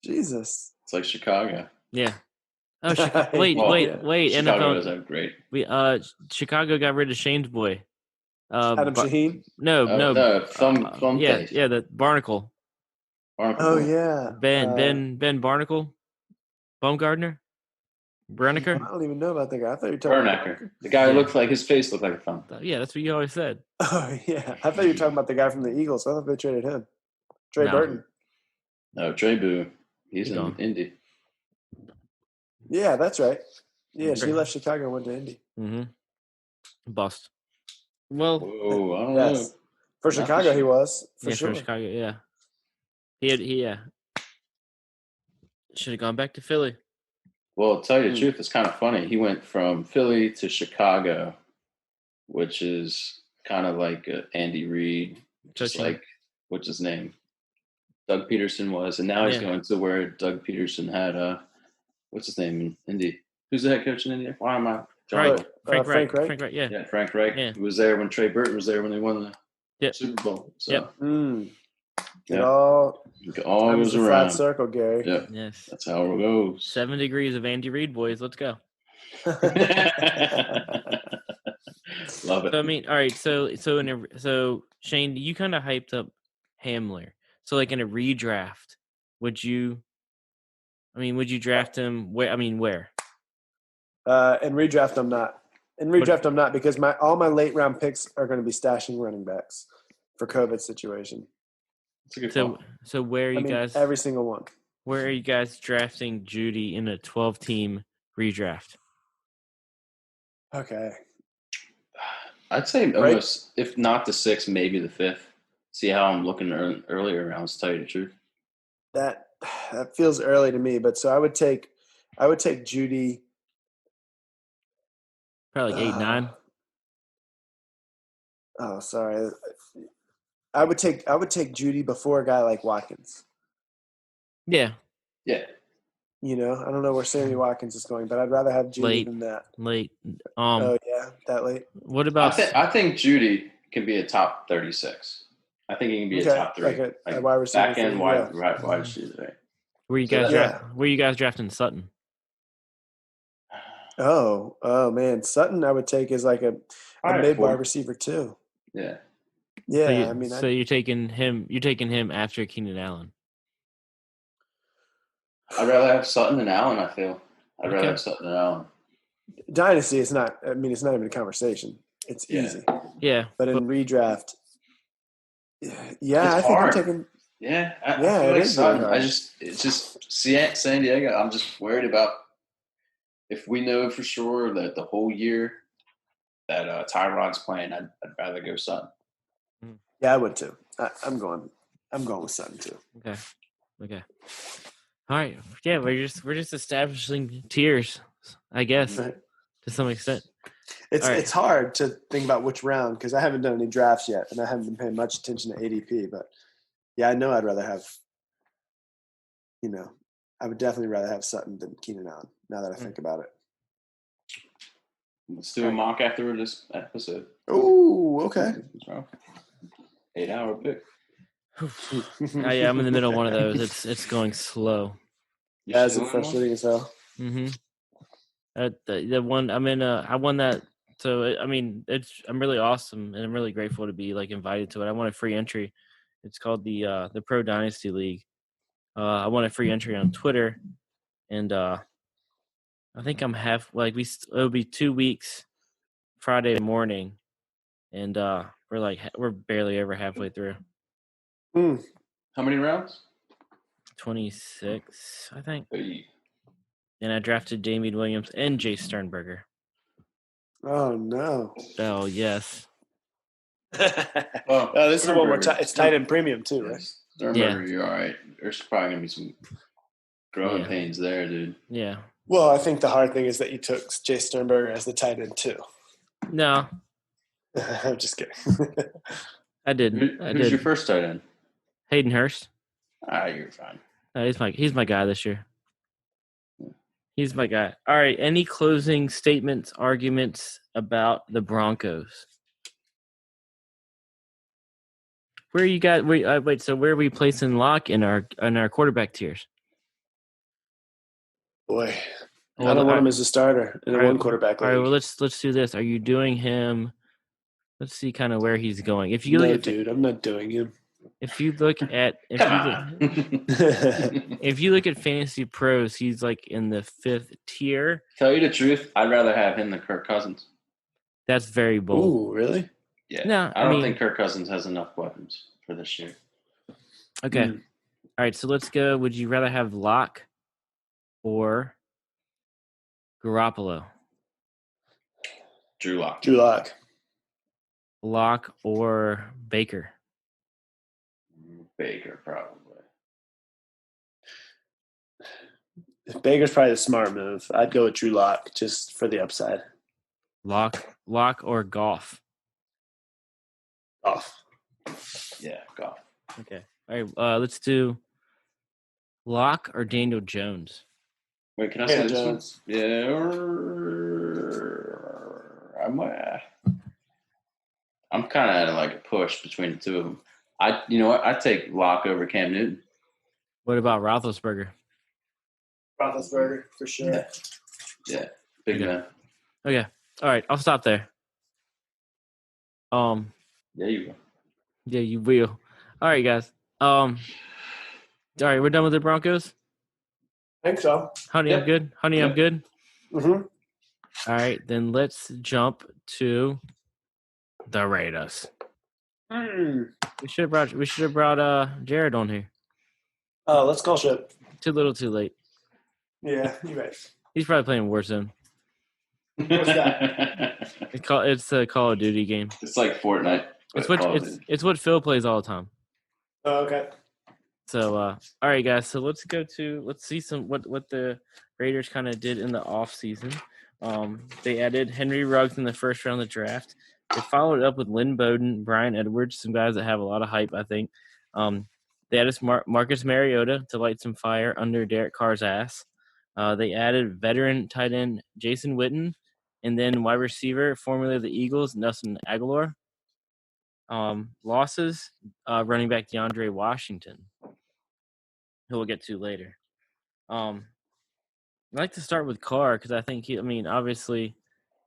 Jesus. It's like Chicago. Yeah. Oh, wait. Chicago does have great. Chicago got rid of Shane's boy. Adam Shaheen? No. Thumb yeah, the Barnacle. Oh, yeah. Ben Barnacle? Baumgartner? Berniker? I don't even know about that guy. I thought you were talking about the guy who looked like his face looked like a thumb. Yeah, that's what you always said. Oh, yeah. I thought you were talking about the guy from the Eagles. I thought they traded him. Trey Burton. No, Trey Boo. He's in Indy. Yeah, that's right. Yeah, she left Chicago and went to Indy. Mm-hmm. Bust. Well, I don't know. For Chicago, he was. For sure. For Chicago, yeah. He should have gone back to Philly. Well, to tell you the truth, it's kind of funny. He went from Philly to Chicago, which is kind of like Andy Reid, just like, what's his name? Doug Peterson was. And now he's going to where Doug Peterson had, what's his name in Indy? Who's the head coach in Indy? Why am I? Frank Reich. Frank Reich, yeah. Yeah, Frank Reich. Yeah. He was there when Trey Burton was there when they won the Super Bowl. So. Yep. It all goes around. Flat circle, Gary. Yep. Yes. That's how it goes. 7 degrees of Andy Reid, boys. Let's go. Love it. So, all right. So Shane, you kind of hyped up Hamler. So, like in a redraft, would you draft him? Where? In redraft, I'm not. I'm not because all my late round picks are going to be stashing running backs for COVID situation. So where are you guys? Every single one. Where are you guys drafting Judy in a 12-team redraft? Okay. I'd say almost, if not the 6th, maybe the 5th. See how I'm looking earlier rounds, to tell you the truth. That feels early to me, but so I would take Judy. Probably like 8, 9. Oh, sorry. I would take Judy before a guy like Watkins. Yeah. Yeah. I don't know where Sammy Watkins is going, but I'd rather have Judy than that. Late. Oh yeah, that late. What about? I think Judy can be a top 36. I think he can be a top 3, like a wide receiver. Back end wide receiver. Where you guys drafting Sutton? Oh man, Sutton I would take as like a mid wide receiver too. Yeah. Yeah, so you're taking him. You're taking him after Keenan Allen. I'd rather have Sutton than Allen. I feel. I'd rather have Sutton than Allen. Dynasty is not. It's not even a conversation. It's easy. Yeah. But in redraft, I think I'm taking. Yeah. I feel like Sutton. It's just San Diego. I'm just worried about if we know for sure that the whole year that Tyrod's playing. I'd rather go Sutton. Yeah, I would too. I'm going with Sutton too. Okay. All right. Yeah, we're just establishing tiers, I guess, to some extent. It's hard to think about which round because I haven't done any drafts yet, and I haven't been paying much attention to ADP. But yeah, I know I'd rather have. I would definitely rather have Sutton than Keenan Allen. Now that I think about it. Let's do a mock after this episode. Oh, okay. 8-hour pick. Yeah, I'm in the middle of one of those. It's going slow. Yeah, it's frustrating as hell. Mm-hmm. The one I'm in. I won that. So I mean, I'm really awesome, and I'm really grateful to be like invited to it. I won a free entry. It's called the Pro Dynasty League. I won a free entry on Twitter, and I think I'm it'll be 2 weeks Friday morning, and we're barely ever halfway through. How many rounds? 26, I think. Hey. And I drafted Damian Williams and Jay Sternberger. Oh no! Oh yes. Oh, this is the one where it's tight end premium too, right? Sternberger, you're all right. There's probably gonna be some growing pains there, dude. Yeah. Well, I think the hard thing is that you took Jay Sternberger as the tight end too. No. I'm just kidding. I didn't. Who's your first tight end? Hayden Hurst. You're fine. He's my guy this year. He's my guy. All right. Any closing statements, arguments about the Broncos? Where you got? Wait. So where are we placing Locke in our quarterback tiers? Boy, I don't want him as a starter in a one quarterback league. All right. Well, let's do this. Are you doing him? Let's see kind of where he's going. If you dude, I'm not doing him. If you look at if you look at Fantasy Pros, he's like in the 5th tier. Tell you the truth, I'd rather have him than Kirk Cousins. That's very bold. Ooh, really? Yeah. No, I don't think Kirk Cousins has enough weapons for this year. Okay. All right, so let's go. Would you rather have Locke or Garoppolo? Drew Lock. Locke or Baker? Baker, probably. If Baker's probably the smart move, I'd go with Drew Lock just for the upside. Locke or Goff? Goff. Yeah, Goff. Okay. All right. Let's do Locke or Daniel Jones. Wait, can I say Jones? This one? Yeah. I'm kind of at like a push between the two of them. You know what? I'd take Locke over Cam Newton. What about Roethlisberger? Roethlisberger, for sure. Yeah. Big man. Okay. All right. I'll stop there. Yeah, you will. Yeah, you will. All right, guys. All right, we're done with the Broncos? I think so. Honey, I'm good. I'm good. Mm-hmm. All right, then let's jump to the Raiders. We should have brought Jared on here. Oh, let's call shit. Too little, too late. Yeah, you're right. He's probably playing Warzone. What's that? It's a Call of Duty game. It's like Fortnite. It's what Phil plays all the time. Oh, okay. So, all right, guys. So let's see what the Raiders kind of did in the off season. They added Henry Ruggs in the first round of the draft. They followed up with Lynn Bowden, Brian Edwards, some guys that have a lot of hype, I think. They added Marcus Mariota to light some fire under Derek Carr's ass. They added veteran tight end Jason Witten, and then wide receiver, formerly of the Eagles, Nelson Aguilar. Losses, running back DeAndre Washington, who we'll get to later. I'd like to start with Carr because I think obviously,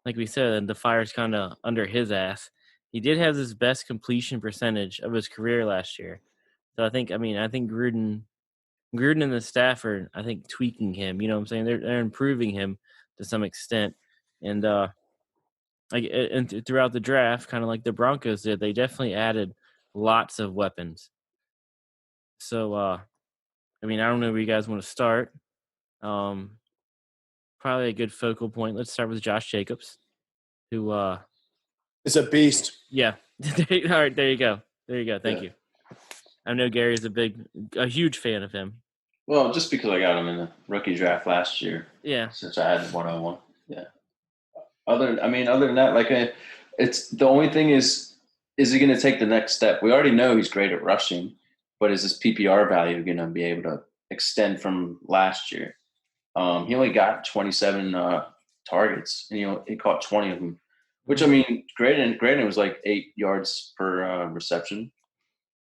like we said, the fire's kind of under his ass. He did have his best completion percentage of his career last year. So I think Gruden and the staff are, I think, tweaking him. You know what I'm saying? They're improving him to some extent. And throughout the draft, kind of like the Broncos did, they definitely added lots of weapons. So, I don't know where you guys want to start. Probably a good focal point. Let's start with Josh Jacobs, who is a beast. Yeah. All right, there you go. Thank you. I know Gary's a huge fan of him. Well, just because I got him in the rookie draft last year. Yeah. Since I had 101. Yeah. Other than that, it's the only thing is he going to take the next step? We already know he's great at rushing, but is his PPR value going to be able to extend from last year? He only got 27 targets, and he caught 20 of them, which granted was like 8 yards per reception.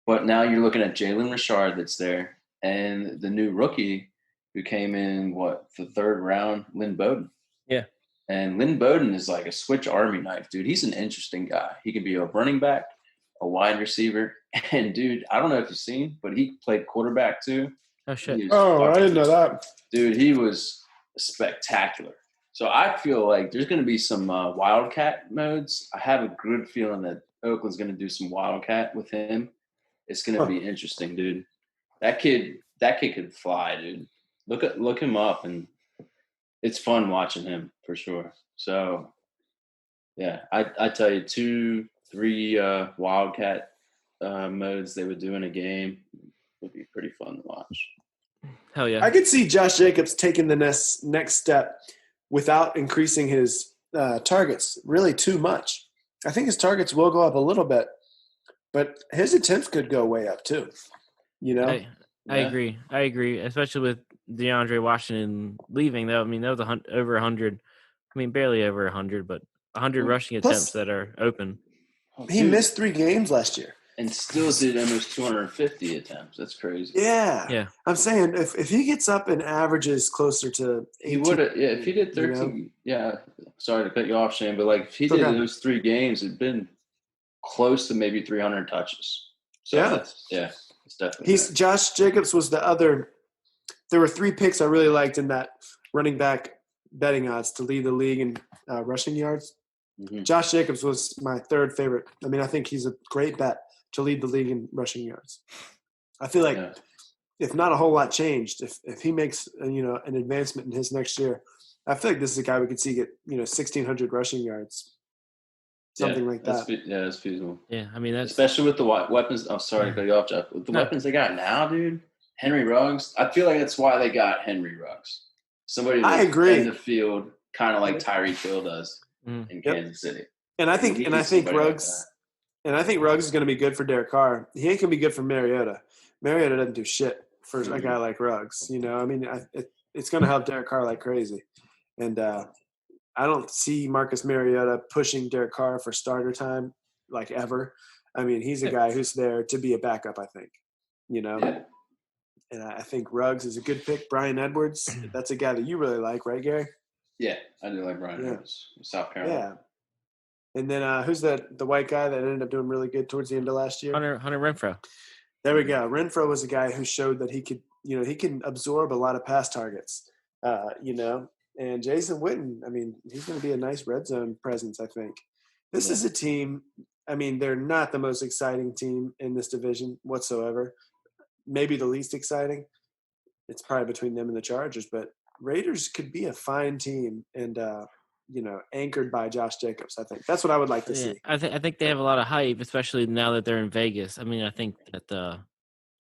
But now you're looking at Jalen Richard that's there, and the new rookie who came in the 3rd round, Lynn Bowden. Yeah. And Lynn Bowden is like a switch army knife, dude. He's an interesting guy. He could be a running back, a wide receiver, and dude, I don't know if you've seen, but he played quarterback too. Oh shit! I didn't know that. Dude, he was spectacular. So I feel like there's going to be some Wildcat modes. I have a good feeling that Oakland's going to do some Wildcat with him. It's going to be interesting, dude. That kid could fly, dude. Look him up, and it's fun watching him for sure. So, yeah, I tell you, 2-3 Wildcat modes they would do in a game would be pretty fun to watch. Hell yeah! I could see Josh Jacobs taking the next step without increasing his targets really too much. I think his targets will go up a little bit, but his attempts could go way up too. You know, I agree, especially with DeAndre Washington leaving. Though I mean, that was over 100. I mean, barely over 100, but 100 rushing attempts that are open. He missed 3 games last year. And still did almost 250 attempts. That's crazy. Yeah. I'm saying if he gets up and averages closer to 18, he would have. Yeah, if he did 13. You know? Yeah. Sorry to cut you off, Shane, but like if he did those 3 games, it'd been close to maybe 300 touches. So it's definitely. Josh Jacobs was the other. There were 3 picks I really liked in that running back betting odds to lead the league in rushing yards. Mm-hmm. Josh Jacobs was my 3rd favorite. I mean, I think he's a great bet to lead the league in rushing yards. I feel like if not a whole lot changed, if he makes an advancement in his next year, I feel like this is a guy we could see get 1,600 rushing yards, something like that. That's feasible. Yeah, I mean that's especially with the weapons. I'm sorry to cut you off, Jeff. With the weapons they got now, dude. Henry Ruggs. I feel like that's why they got Henry Ruggs. Somebody I agree in the field, kind of like Tyreek Hill does in Kansas City. And I think Ruggs. And I think Ruggs is going to be good for Derek Carr. He ain't going to be good for Mariota. Mariota doesn't do shit for a guy like Ruggs. I mean, it's going to help Derek Carr like crazy. And I don't see Marcus Mariota pushing Derek Carr for starter time like ever. I mean, he's a guy who's there to be a backup, I think. Yeah. And I think Ruggs is a good pick. Brian Edwards, that's a guy that you really like, right, Gary? Yeah, I do like Brian Edwards, South Carolina. Yeah. And then who's the white guy that ended up doing really good towards the end of last year? Hunter Renfrow. There we go. Renfrow was a guy who showed that he could, he can absorb a lot of pass targets, And Jason Witten, I mean, he's going to be a nice red zone presence, I think. This is a team, I mean, they're not the most exciting team in this division whatsoever. Maybe the least exciting. It's probably between them and the Chargers, but Raiders could be a fine team and anchored by Josh Jacobs. I think that's what I would like to see. I think they have a lot of hype, especially now that they're in Vegas. I mean, I think that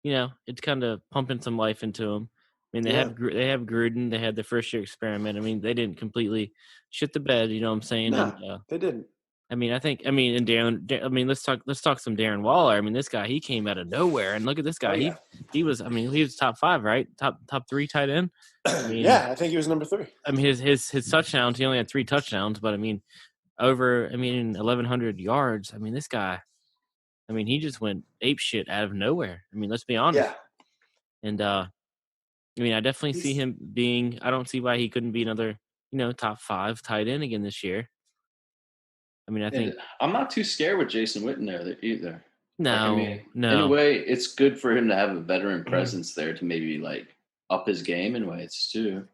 it's kind of pumping some life into them. I mean, they have Gruden. They had the first year experiment. I mean, they didn't completely shit the bed. You know what I'm saying? No, they didn't. I mean, and Darren. I mean, let's talk some Darren Waller. I mean, this guy, he came out of nowhere, and look at this guy. He was top 5, right? Top 3 tight end. I mean, I think he was number 3. I mean, his touchdowns. He only had 3 touchdowns, but I mean, 1,100 yards. I mean, this guy. I mean, he just went ape shit out of nowhere. I mean, let's be honest. Yeah. And I mean, I definitely see him being. I don't see why he couldn't be another, top 5 tight end again this year. I mean, I think I'm not too scared with Jason Witten there either. No, no. Anyway, it's good for him to have a veteran presence there to maybe up his game in ways too.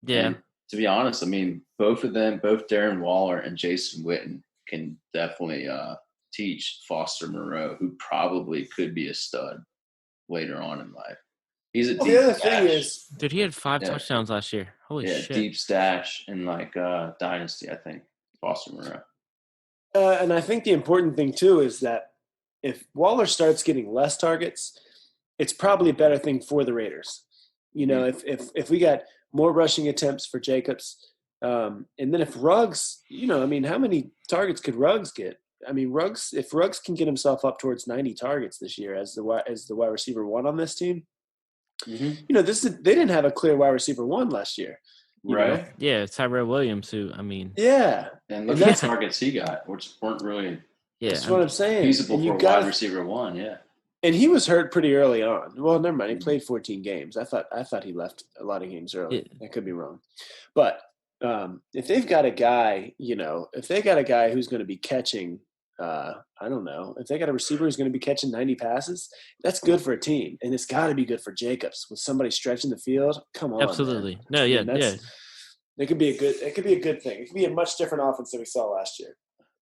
Yeah. And to be honest, I mean, both of them, both Darren Waller and Jason Witten, can definitely teach Foster Moreau, who probably could be a stud later on in life. He's a deep the other stash. thing is, dude, he had 5 touchdowns last year. Holy shit! Deep stash in Dynasty, I think. Foster Moreau. And I think the important thing too is that if Waller starts getting less targets, it's probably a better thing for the Raiders. If we got more rushing attempts for Jacobs, and then if Ruggs, I mean, how many targets could Ruggs get? I mean, if Ruggs can get himself up towards 90 targets this year as the wide receiver 1 on this team, they didn't have a clear wide receiver 1 last year. Right. Yeah, it's Tyrell Williams who, I mean. Yeah. And look at the targets he got, which weren't really that's what I'm saying. feasible for wide receiver 1, yeah. And he was hurt pretty early on. Well, never mind. He played 14 games. I thought he left a lot of games early. I could be wrong. But if they've got a guy, if they got a guy who's going to be catching, I don't know, if they got a receiver who's going to be catching 90 passes, that's good for a team, and it's got to be good for Jacobs with somebody stretching the field. Come on, Absolutely. man. No, yeah, yeah. It could be a good thing. It could be a much different offense than we saw last year.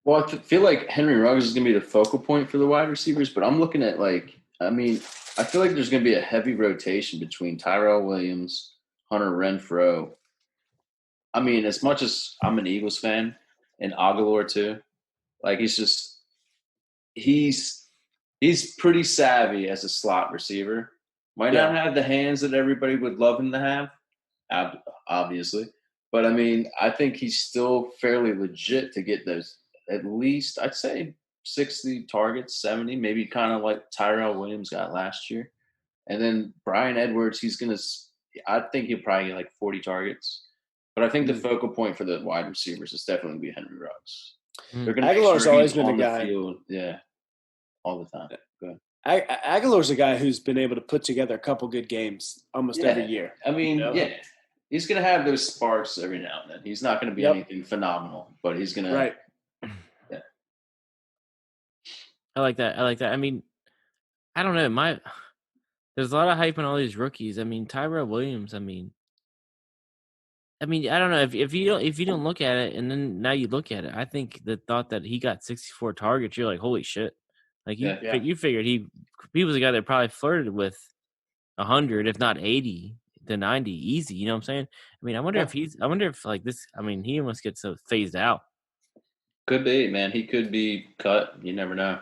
Well, I feel like Henry Ruggs is going to be the focal point for the wide receivers, but I'm looking at I feel like there's going to be a heavy rotation between Tyrell Williams, Hunter Renfrow. I mean, as much as I'm an Eagles fan, and Aguilar too, he's pretty savvy as a slot receiver. Might not have the hands that everybody would love him to have, obviously. But, I mean, I think he's still fairly legit to get those at least, I'd say, 60 targets, 70, maybe kind of like Tyrell Williams got last year. And then Brian Edwards, I think he'll probably get like 40 targets. But I think the focal point for the wide receivers is definitely going to be Henry Ruggs. They're going to Aguilar's always been a guy. Field, all the time. Go ahead. Aguilar's a guy who's been able to put together a couple good games almost every year. I mean, he's going to have those sparks every now and then. He's not going to be anything phenomenal, but he's going to. Right. Yeah. I like that. I mean, I don't know. There's a lot of hype on all these rookies. I mean, Tyrell Williams. I mean, I don't know if you don't look at it, and then now you look at it. I think the thought that he got 64 targets, you're like, holy shit! Like you figured he was a guy that probably flirted with 100, if not 80 to 90, easy. You know what I'm saying? I mean, I wonder if like this. I mean, he almost gets so phased out. Could be, man. He could be cut. You never know.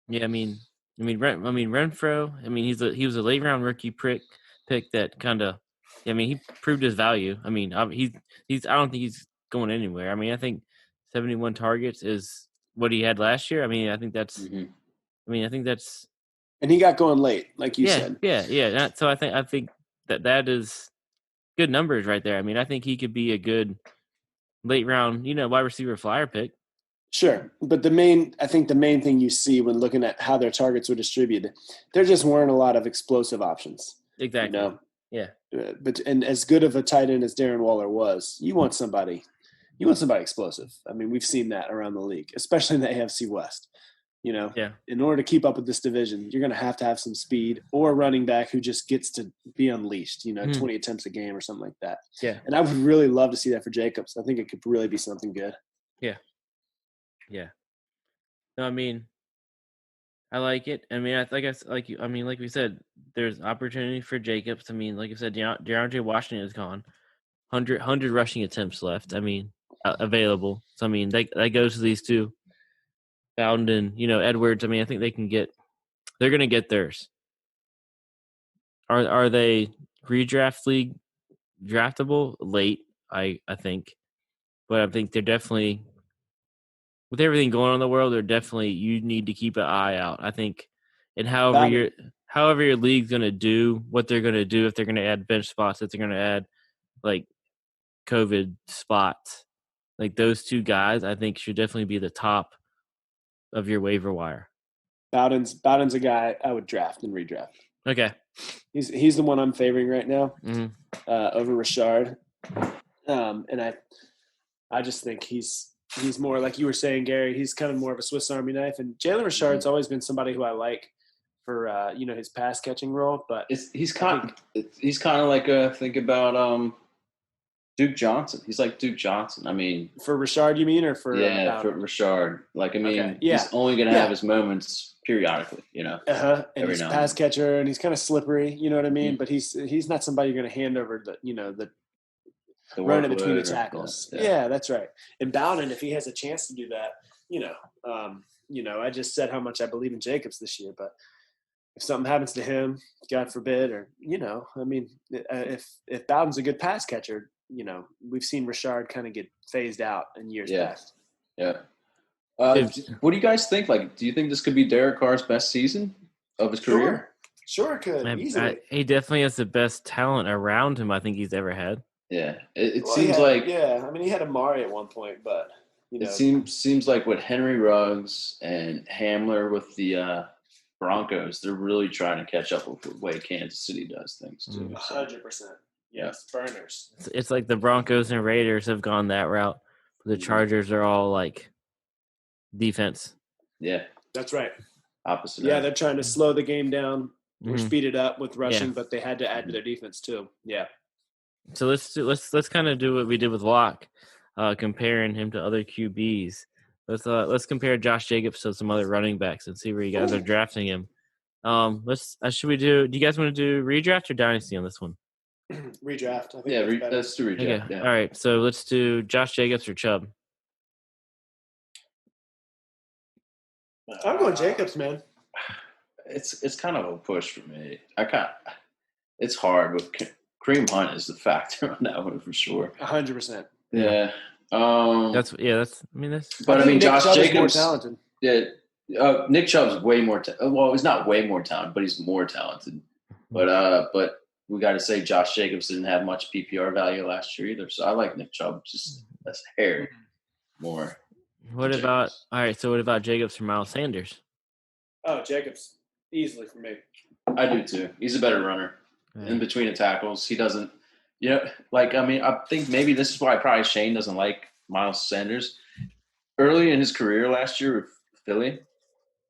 Yeah, I mean, Renfro. I mean, he was a late round rookie pick that kind of. I mean, he proved his value. I mean, he's. I don't think he's going anywhere. I mean, I think 71 targets is what he had last year. I mean, I think that's. Mm-hmm. I mean, I think that's. And he got going late, like you said. Yeah. So I think that is good numbers right there. I mean, I think he could be a good late round, wide receiver flyer pick. Sure. But I think the main thing you see when looking at how their targets were distributed, there just weren't a lot of explosive options. Exactly. Yeah. And as good of a tight end as Darren Waller was, you want somebody explosive. I mean, we've seen that around the league, especially in the AFC West. In order to keep up with this division, you're going to have some speed or a running back who just gets to be unleashed, 20 attempts a game or something like that. Yeah. And I would really love to see that for Jacobs. I think it could really be something good. Yeah. Yeah. No, I mean, I like it. I mean, like we said, there's opportunity for Jacobs. I mean, like I said, DeAndre Washington is gone. 100 rushing attempts left. I mean, available. So, I mean, that goes to these two. Bowden, Edwards. I mean, I think they're going to get theirs. Are they redraft league draftable late? I think, but I think they're definitely, with everything going on in the world, you need to keep an eye out. I think, and however your league's going to do what they're going to do, if they're going to add bench spots, if they're going to add like COVID spots, like those two guys, I think should definitely be the top of your waiver wire. Bowden's a guy I would draft and redraft. Okay. He's the one I'm favoring right now over Richard. And I just think he's more, like you were saying, Gary, he's kind of more of a Swiss Army knife. And Jalen Richard's always been somebody who I like for his pass catching role. But he's kind of like think about Duke Johnson. He's like Duke Johnson. I mean, for Richard, you mean, or for for Richard? Like, I mean, he's only going to have his moments periodically, And he's a pass catcher, and he's kind of slippery. You know what I mean? Mm-hmm. But he's not somebody you're going to hand over the running between the tackles. Yeah, that's right. And Bowden, if he has a chance to do that, I just said how much I believe in Jacobs this year, but if something happens to him, God forbid, or I mean, if Bowden's a good pass catcher, we've seen Richard kind of get phased out in years past. Yeah. What do you guys think? Like, do you think this could be Derek Carr's best season of his career? Sure, it could. Easily. He definitely has the best talent around him I think he's ever had. Yeah. It seems like. Yeah. I mean, he had Amari at one point, but. It seems like with Henry Ruggs and Hamler with the Broncos, they're really trying to catch up with the way Kansas City does things too. 100%. Yes, burners. It's like the Broncos and Raiders have gone that route. The Chargers are all like defense. Yeah, that's right. Opposite. Yeah, they're trying to slow the game down or Mhm. speed it up with rushing, Yeah. but they had to add to their defense too. Yeah. So let's kind of do what we did with Locke, comparing him to other QBs. Let's compare Josh Jacobs to some other running backs and see where you guys are drafting him. Should we do? Do you guys want to do redraft or dynasty on this one? Redraft. I think Yeah, that's better. let's do redraft. Okay. Yeah. All right. So let's do Josh Jacobs or Chubb. I'm going Jacobs, man. It's kind of a push for me. It's hard with Kareem Hunt is the factor on that one for sure. 100%. Yeah. That's. But I mean, Nick Josh Chubb Jacobs. is more talented. Yeah. Nick Chubb's way more. Well, he's not way more talented, but he's more talented. But we got to say Josh Jacobs didn't have much PPR value last year either. So I like Nick Chubb just a hair more. What about Jacobs for Miles Sanders? Oh, Jacobs easily for me. I do too. He's a better runner in between the tackles. He doesn't. I think maybe this is why probably Shane doesn't like Miles Sanders. Early in his career last year with Philly,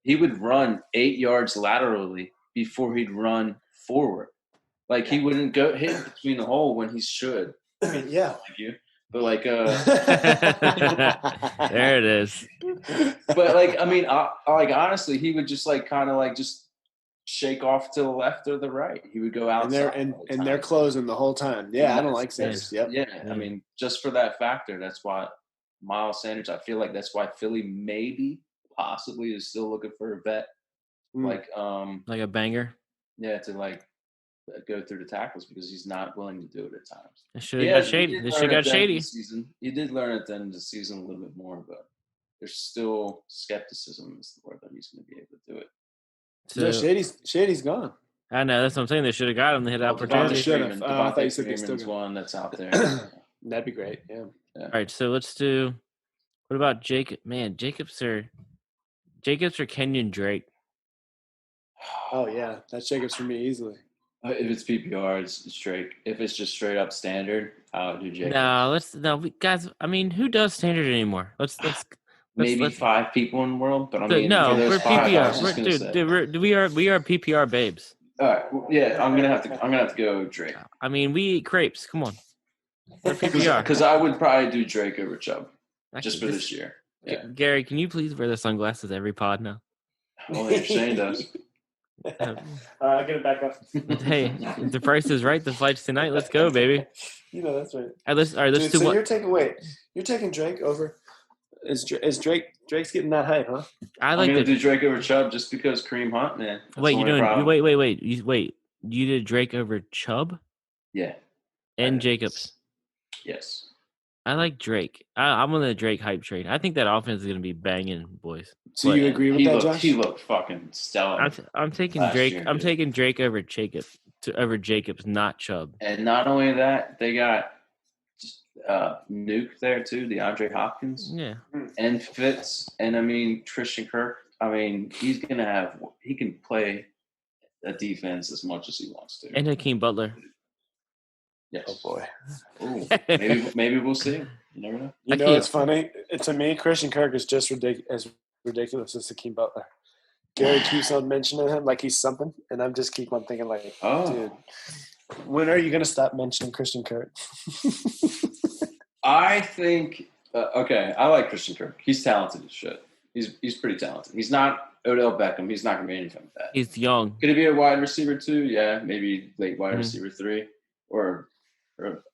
he would run 8 yards laterally before he'd run forward. Like he wouldn't go hit between the hole when he should. Yeah. Like you. But there it is. But honestly, he would just just shake off to the left or the right. He would go outside. And they're closing the whole time. Yeah, I don't like Sanders. Yep. Yeah, I mean, just for that factor, that's why Miles Sanders. I feel like that's why Philly maybe possibly is still looking for a vet, like a banger. Yeah, to go through the tackles because he's not willing to do it at times. It should have got shady. This should got shady. He did learn at the end of the season a little bit more, but there's still skepticism is the word that he's going to be able to do it. So Shady's gone. I know, that's what I'm saying. They should have got him. They had opportunity. Should have. I thought you said they still one that's out there. That'd be great. Yeah. All right, so let's do. What about Jacob? Man, Jacobs or Kenyon Drake? Oh yeah, that's Jacobs for me easily. If it's PPR, it's Drake. If it's just straight up standard, I'll do Jacobs. Guys. I mean, who does standard anymore? Let's maybe 5 people in the world, but I mean, we're PPR. We are PPR babes. All right, yeah, I'm gonna have to go Drake. I mean, we eat crepes. Come on, we're PPR. Because I would probably do Drake over Chubb, just for this year. Yeah. Gary, can you please wear the sunglasses every pod now? Well, if Shane does. I'll get it back up. Hey, if the price is right, the flight's tonight. Let's go, baby. You know that's right. All right, let's do so what? You're taking Drake over. Is Drake's getting that hype, huh? I'm gonna do Drake over Chubb just because Kareem Hunt, man. Wait, you did Drake over Chubb? Yeah. And Jacobs. Yes. I like Drake. I'm on the Drake hype train. I think that offense is gonna be banging, boys. So you agree with that, Josh? He looked fucking stellar. I'm taking Drake. I'm taking Drake over Jacobs, not Chubb. And not only that, they got Nuke there too, DeAndre Hopkins. Yeah. And Fitz, and I mean Christian Kirk. I mean, he can play a defense as much as he wants to. And Hakeem Butler. Yes. Oh boy. Ooh, maybe we'll see. You never know. You know, it's funny. To me, Christian Kirk is just as ridiculous as Hakeem Butler. Gary keeps on mentioning him like he's something, and I'm just keep on thinking like, dude, when are you going to stop mentioning Christian Kirk? I think I like Christian Kirk. He's talented as shit. He's pretty talented. He's not Odell Beckham. He's not going to be anything like that. He's young. Could he be a wide receiver 2? Yeah, maybe late wide receiver 3 or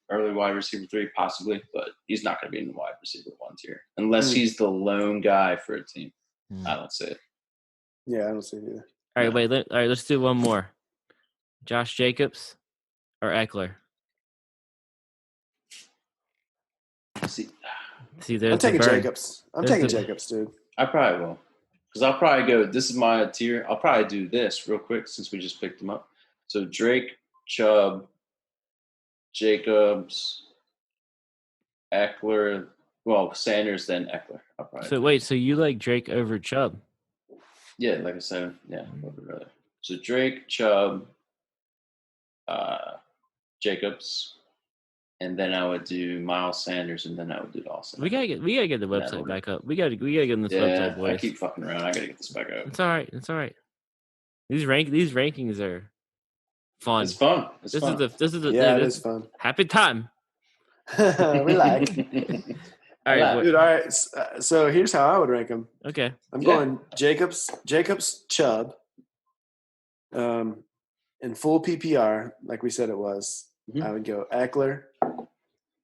early wide receiver 3 possibly, but he's not going to be in the wide receiver 1 tier unless he's the lone guy for a team. I don't see it. Yeah, I don't see it either. All right, let's do one more. Josh Jacobs or Eckler? I'm taking Jacobs. I'm taking Jacobs, dude. I probably will. Because I'll probably go, this is my tier. I'll probably do this real quick since we just picked them up. So Drake, Chubb, Jacobs, Eckler. Well, Sanders, then Eckler. I'll probably so you like Drake over Chubb? Yeah, like I said, yeah. So Drake, Chubb, Jacobs, and then I would do Miles Sanders, and then I would do Dawson. We gotta get the website back up. We gotta get on this website, boys. I keep fucking around. I gotta get this back up. It's all right. These rankings are fun. It's fun. This is it is fun. Happy time. We like. All right, dude. All right. So here's how I would rank them. Okay. I'm going Jacobs, Chubb, in full PPR, like we said it was. I would go Eckler,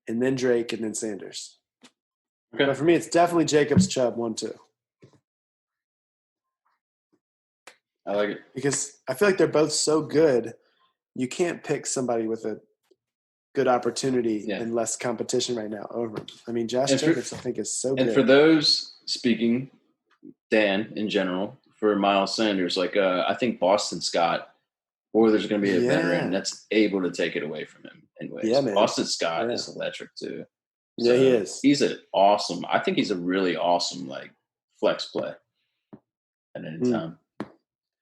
and then Drake, and then Sanders. Okay. But for me, it's definitely Jacobs, Chubb, 1-2. I like it because I feel like they're both so good. You can't pick somebody with a good opportunity and less competition right now over him. I mean, Josh Jacobs, I think, is so good. And for those speaking, Dan, in general, for Miles Sanders, like I think Boston Scott, or there's going to be a veteran that's able to take it away from him anyways. Yeah, man. Boston Scott is electric too. So he is. He's I think he's a really awesome, like, flex play at any time.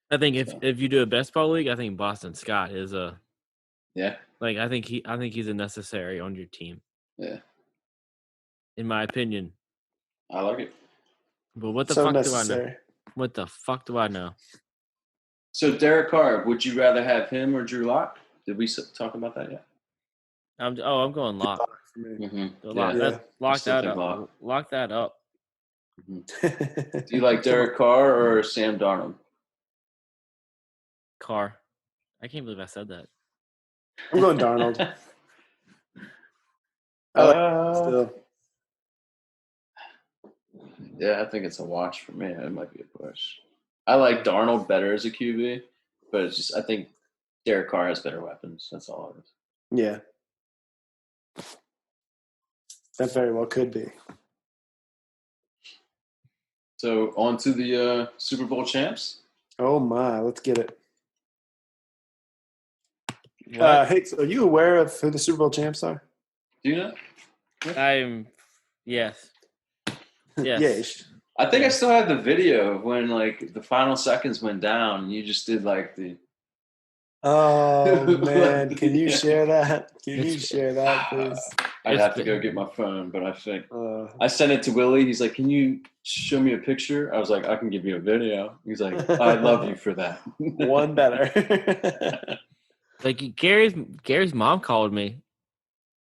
I think if you do a best ball league, I think Boston Scott is like I think he's a necessary on your team. Yeah. In my opinion. I like it. But what the fuck do I know? What the fuck do I know? So Derek Carr, would you rather have him or Drew Lock? Did we talk about that yet? I'm going Lock. Lock that up. Lock that up. Do you like Derek Carr or Sam Darnold? Carr. I can't believe I said that. I'm going Darnold. Still. Yeah, I think it's a watch for me. It might be a push. I like Darnold better as a QB, but it's just I think Derek Carr has better weapons. That's all it is. Yeah. That very well could be. So on to the Super Bowl champs. Oh my, let's get it. Hey, so are you aware of who the Super Bowl champs are? Do you know? Yes. Yes. I think I still have the video of when, like, the final seconds went down and you just did, like, the... Oh, man. Can you share that? Can you share that, please? I'd have to go get my phone, but I think... I sent it to Willie. He's like, can you show me a picture? I was like, I can give you a video. He's like, I love you for that. One better. Like, Gary's mom called me.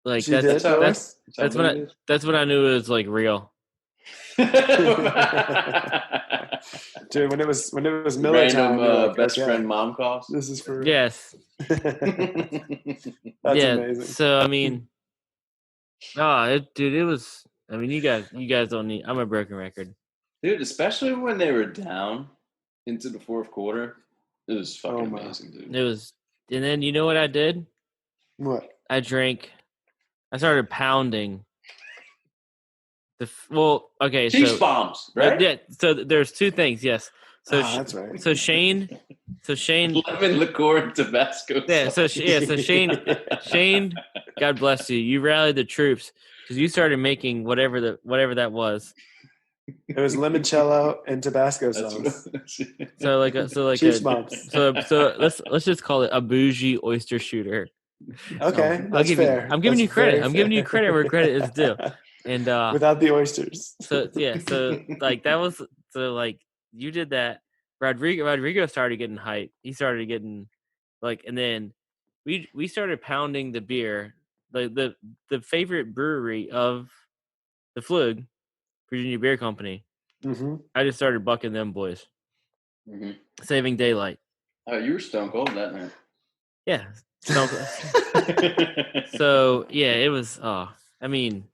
Like, that's when I knew it was, like, real. Dude, when it was Miller time, like, best friend mom calls. This is for real. Yes. That's amazing. So I mean, it was. I mean, you guys don't need. I'm a broken record, dude. Especially when they were down into the fourth quarter, it was fucking amazing, dude. It was, and then you know what I did? What? I started pounding. Chiefs bombs, right? Yeah. So there's two things. Yes. So that's right. So Shane. Lemon liqueur and Tabasco. Yeah. So Shane. God bless you. You rallied the troops because you started making whatever that was. It was limoncello and Tabasco sauce. So Chiefs bombs. So let's just call it a bougie oyster shooter. Okay, I'm giving you credit. I'm giving you credit where credit is due. And without the oysters. So like that was like you did that. Rodrigo started getting hype. He started getting like, and then we started pounding the beer, the favorite brewery of the Flug, Virginia Beer Company. Mm-hmm. I just started bucking them boys, saving daylight. Oh, you were stone cold that night. Yeah, stone cold. So yeah, it was. I mean.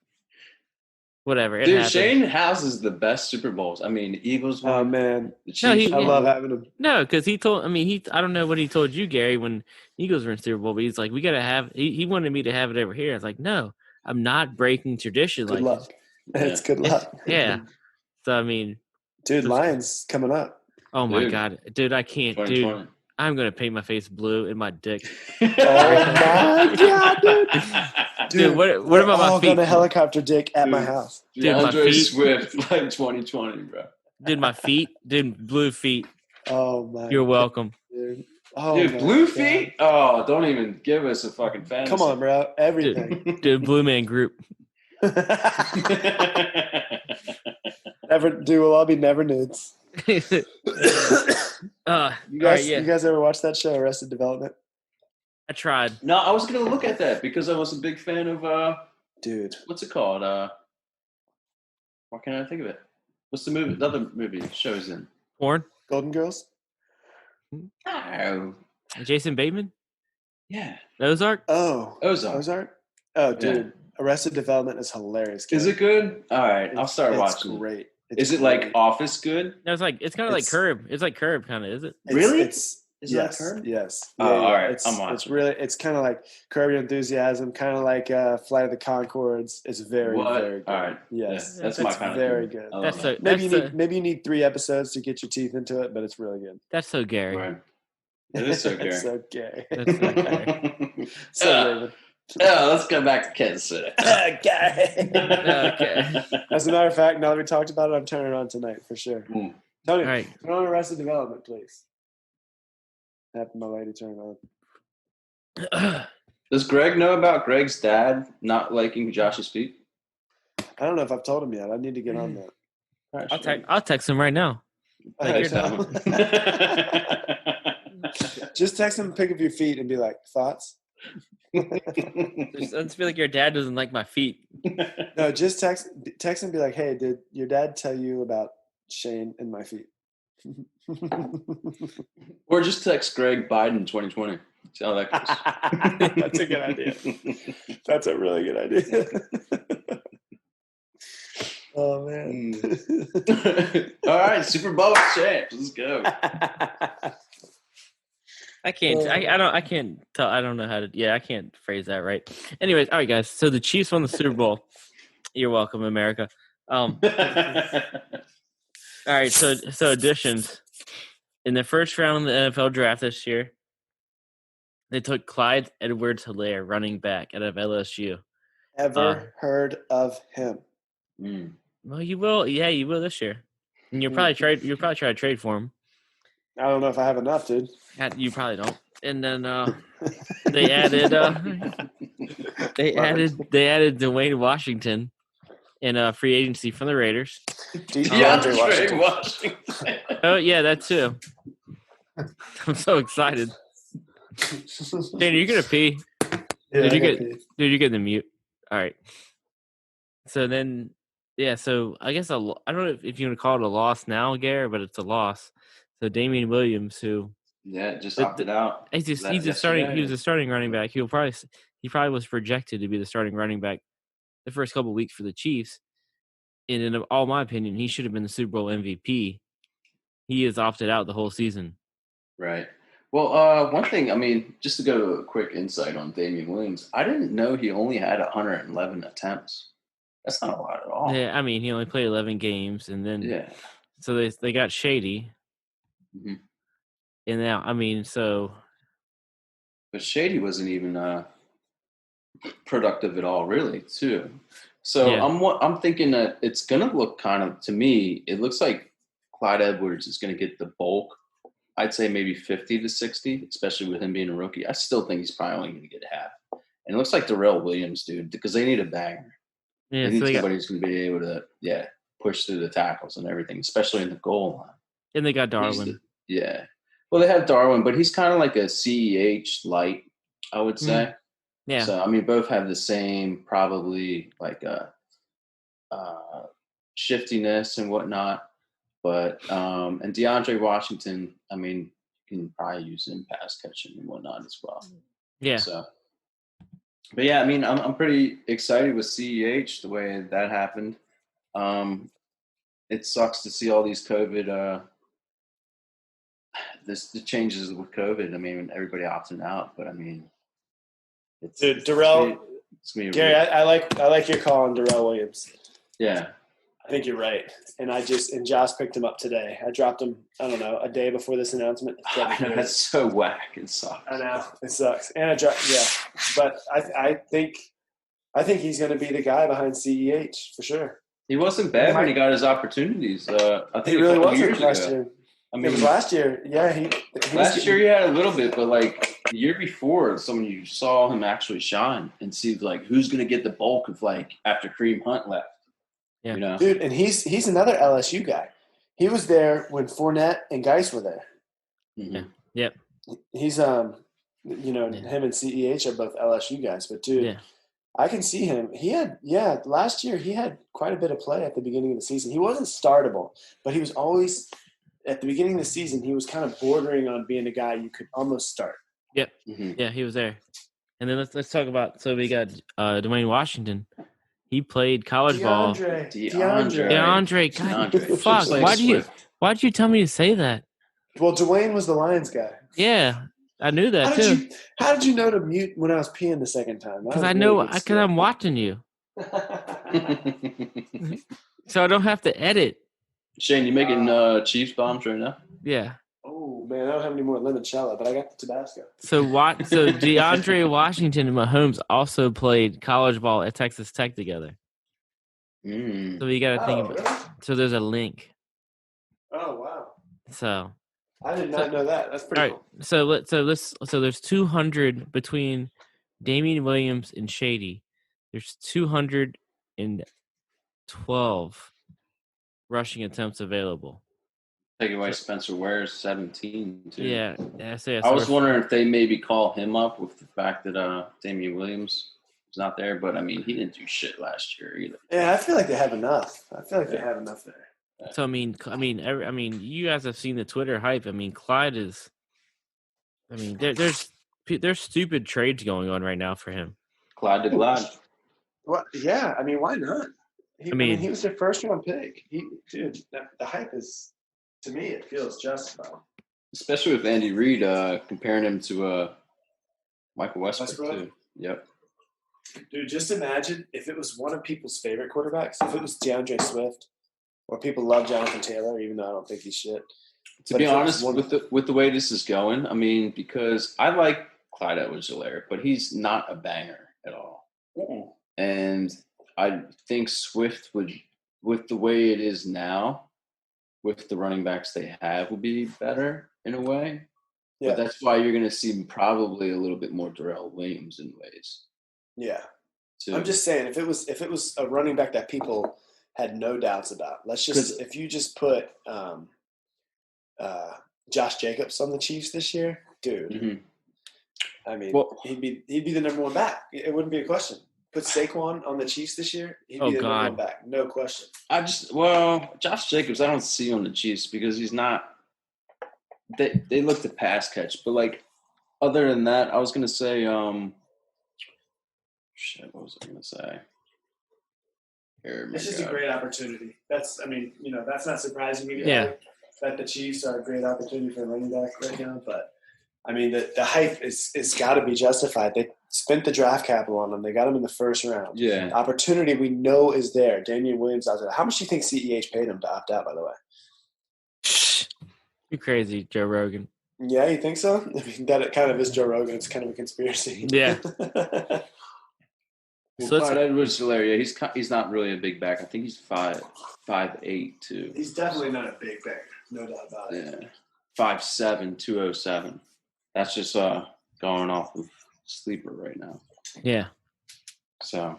Whatever. Dude, happened. Shane houses the best Super Bowls. I mean, Eagles won. Oh, man. I love having him. No, because I don't know what he told you, Gary, when Eagles were in Super Bowl, but he's like, we got to have, he wanted me to have it over here. I was like, no, I'm not breaking tradition. Good luck. It's good luck. Yeah. So, I mean. Dude, Lions coming up. Oh, my God. Dude, I can't. Dude, I'm going to paint my face blue and my dick. Oh, my God, dude. Dude, what about my feet? I'm going to helicopter dick at my house. Dude, Andre Swift, like 2020, bro. Dude, my feet. Dude, blue feet. Oh, my. You're welcome. Dude. Oh, dude, Blue Feet? Oh, don't even give us a fucking fantasy. Come on, bro. Everything. Dude, Blue Man Group. We'll all be never nudes. You guys ever watch that show, Arrested Development? I tried. No, I was gonna look at that because I was a big fan of dude. What's it called? Why can't I think of it? What's the movie? The other movie shows in Porn. Golden Girls. Oh, Jason Bateman. Yeah. Ozark. Oh, Ozark. Oh, dude, yeah. Arrested Development is hilarious. Is it good? All right, I'll start watching. It's great. Is it like Office good? No, it's kind of like Curb. It's like Curb, kind of, is it? Really? Is that Curb? Yes. Oh, all right. I'm watching. It's kind of like Curb Your Enthusiasm, kind of like Flight of the Conchords. It's very, very good. All right. Yes, yeah, that's my kind very of good. Maybe you need 3 episodes to get your teeth into it, but it's really good. That's so Gary. Right. It is so Gary. It's so gay. That's so Gary. So let's go back to Kansas City. Okay. Okay. As a matter of fact, now that we talked about it, I'm turning it on tonight for sure. Tony, all right. turn on Arrested Development, please. Have my lady turn it on. Does Greg know about Greg's dad not liking Josh's feet? I don't know if I've told him yet. I need to get on that. Right, I'll text him right now. Just text him a pic of your feet and be like, thoughts? I feel like your dad doesn't like my feet. No, just text him and be like, hey, did your dad tell you about Shane and my feet? Or just text Greg Biden 2020. See how that goes. That's a good idea. That's a really good idea. Oh man. All right, Super Bowl champs. Let's go. I can't. I can't tell. I don't know how to. Yeah, I can't phrase that right. Anyways, all right, guys. So the Chiefs won the Super Bowl. You're welcome, America. All right. So additions in the first round of the NFL draft this year, they took Clyde Edwards-Helaire, running back out of LSU. Ever heard of him? Well, you will. Yeah, you will this year. And you'll probably try to trade for him. I don't know if I have enough, dude. You probably don't. And then they added Dwayne Washington in free agency from the Raiders. DeAndre Washington. Oh yeah, that too. I'm so excited. Danny, you're gonna pee. Yeah, Did you get the mute? All right. So then, yeah. So I guess I don't know if you want to call it a loss now, Gare, but it's a loss. So Damian Williams, who just opted out. He was a starting running back. He probably was projected to be the starting running back the first couple of weeks for the Chiefs. And in all my opinion, he should have been the Super Bowl MVP. He has opted out the whole season. Right. Well, one thing, I mean, just to go to a quick insight on Damian Williams, I didn't know he only had 111 attempts. That's not a lot at all. Yeah, I mean, he only played 11 games, and then so they got Shady. Mm-hmm. And now, I mean, but Shady wasn't even productive at all, really, too. So I'm thinking that it's going to look kind of, to me, it looks like Clyde Edwards is going to get the bulk. I'd say maybe 50 to 60, especially with him being a rookie. I still think he's probably only going to get half. And it looks like Darrell Williams, dude, because they need a banger. Yeah, they need somebody who's going to be able to, push through the tackles and everything, especially in the goal line. And they got Darwin. Well, they have Darwin, but he's kind of like a CEH light, I would say. Yeah. So, I mean, both have the same probably like shiftiness and whatnot. But and DeAndre Washington, I mean, you can probably use him pass catching and whatnot as well. Yeah. So, but yeah, I mean, I'm pretty excited with CEH the way that happened. It sucks to see all these COVID the changes with COVID. I mean, everybody opting out, but I mean, Darrell. Gary, I like your call on Darrell Williams. Yeah. I think you're right. And Josh picked him up today. I dropped him, I don't know, a day before this announcement. That's so whack. It sucks. I know. It sucks. And but I think he's going to be the guy behind CEH for sure. He wasn't bad when he got his opportunities. I think he really wasn't last year. I It mean, was last year. Yeah, last year he had a little bit, but like the year before, someone you saw him actually shine and see like who's going to get the bulk of like after Kareem Hunt left. Yeah. You know, dude, and he's another LSU guy. He was there when Fournette and Geis were there. Mm-hmm. Yeah. Yep. He's him and CEH are both LSU guys, but dude, I can see him. Last year he had quite a bit of play at the beginning of the season. He wasn't startable, but he was always at the beginning of the season. He was kind of bordering on being a guy you could almost start. Yep. Mm-hmm. Yeah, he was there. And then let's talk about. So we got Dwayne Washington. He played college ball. DeAndre. God, fuck. Why'd you tell me to say that? Well, Dwayne was the Lions guy. Yeah, I knew that too. How did you know to mute when I was peeing the second time? Because I know. Because I'm watching you. So I don't have to edit. Shane, you making Chiefs bombs right now? Yeah. Oh man, I don't have any more limoncello, but I got the Tabasco. So DeAndre Washington and Mahomes also played college ball at Texas Tech together. Mm. So you got to think about. Really? So there's a link. Oh wow. So I did not know that. That's pretty cool. So there's 200 between Damian Williams and Shady. There's 212 rushing attempts available. Take away Spencer Ware's 17 too. Yeah, I was wondering if they maybe call him up with the fact that Damian Williams is not there, but I mean he didn't do shit last year either. Yeah, I feel like they have enough. They have enough there. So I mean, you guys have seen the Twitter hype. I mean, Clyde is. I mean, there's stupid trades going on right now for him. Clyde to Glide. Well, yeah. I mean, why not? He was their first round pick. The hype is, to me, it feels justified. Especially with Andy Reid comparing him to Michael Westbrook too. Yep. Dude, just imagine if it was one of people's favorite quarterbacks. If it was DeAndre Swift, or people love Jonathan Taylor, even though I don't think he's shit. To be honest, with the way this is going, I mean, because I like Clyde Edwards-Helaire, but he's not a banger at all. Mm-mm. And I think Swift would, with the way it is now, with the running backs they have, would be better in a way. Yeah. But that's why you're going to see probably a little bit more Darrell Williams in ways. Yeah. Too. I'm just saying, if it was a running back that people had no doubts about, if you just put Josh Jacobs on the Chiefs this year, dude. Mm-hmm. I mean, he'd be the number one back. It wouldn't be a question. Put Saquon on the Chiefs this year, he'd be the number one back, no question. Josh Jacobs, I don't see on the Chiefs because he's not. They look to pass catch, but like other than that, I was gonna say, what was I gonna say? It's just a great opportunity. That's not surprising me. Yeah. That the Chiefs are a great opportunity for a running back right now, but I mean the hype is got to be justified. They spent the draft capital on them. They got him in the first round. Yeah. The opportunity we know is there. Damian Williams out there. How much do you think CEH paid him to opt out? By the way, you're crazy, Joe Rogan. Yeah, you think so? I mean, that it kind of is Joe Rogan. It's kind of a conspiracy. Yeah. So Clyde Edwards-Helaire, he's not really a big back. I think he's 5'8" too. He's definitely not a big back, no doubt about it. Yeah, 5'7", 207. That's just going off of sleeper right now. Yeah. So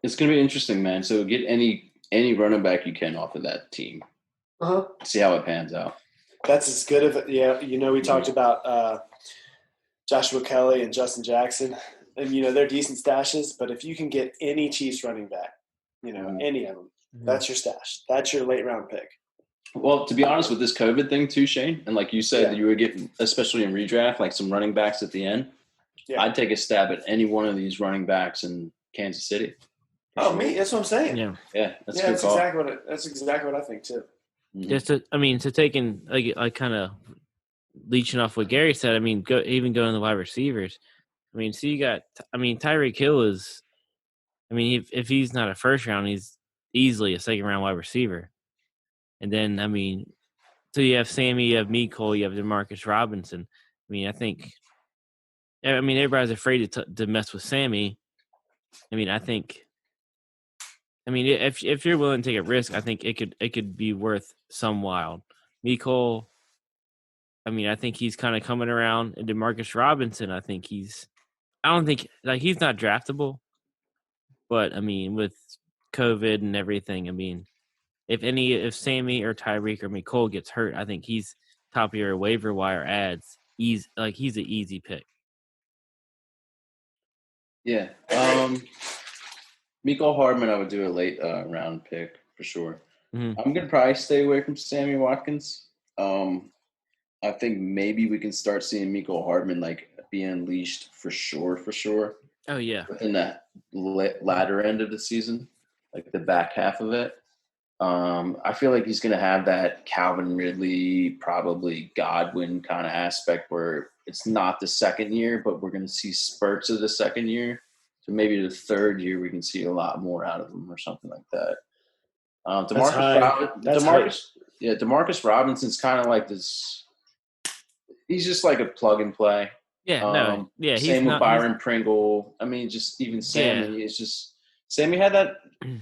it's gonna be interesting, man. So get any running back you can off of that team. See how it pans out. That's as good of we talked about Joshua Kelly and Justin Jackson. And, they're decent stashes, but if you can get any Chiefs running back, any of them, that's your stash. That's your late-round pick. Well, to be honest with this COVID thing too, Shane, and like you said, that you were getting, especially in redraft, like some running backs at the end, I'd take a stab at any one of these running backs in Kansas City. Oh, me? That's what I'm saying. Yeah, that's a good call. That's exactly what I think too. Just taking like kind of leeching off what Gary said. I mean, going to the wide receivers. I mean, so you got. I mean, Tyreek Hill is. I mean, if he's not a first round, he's easily a second round wide receiver. And then, I mean, so you have Sammy, you have Mecole, you have Demarcus Robinson. I mean, everybody's afraid to mess with Sammy. I mean, if you're willing to take a risk, I think it could be worth some wild. Mecole, I mean, I think he's kind of coming around. And Demarcus Robinson, I don't think like he's not draftable, but I mean, with COVID and everything, I mean, if Sammy or Tyreek or Nicole gets hurt, I think he's top of your waiver wire ads. He's an easy pick. Yeah. Mecole Hardman, I would do a late round pick for sure. Mm-hmm. I'm gonna probably stay away from Sammy Watkins. I think maybe we can start seeing Mecole Hardman like be unleashed for sure. Oh yeah. In that latter end of the season, like the back half of it. I feel like he's going to have that Calvin Ridley, probably Godwin kind of aspect where it's not the second year, but we're going to see spurts of the second year. So maybe the third year we can see a lot more out of him or something like that. Demarcus Robinson's kind of like this. He's just like a plug and play. Yeah, Same with Byron Pringle. I mean, just even Sammy. It's just Sammy had that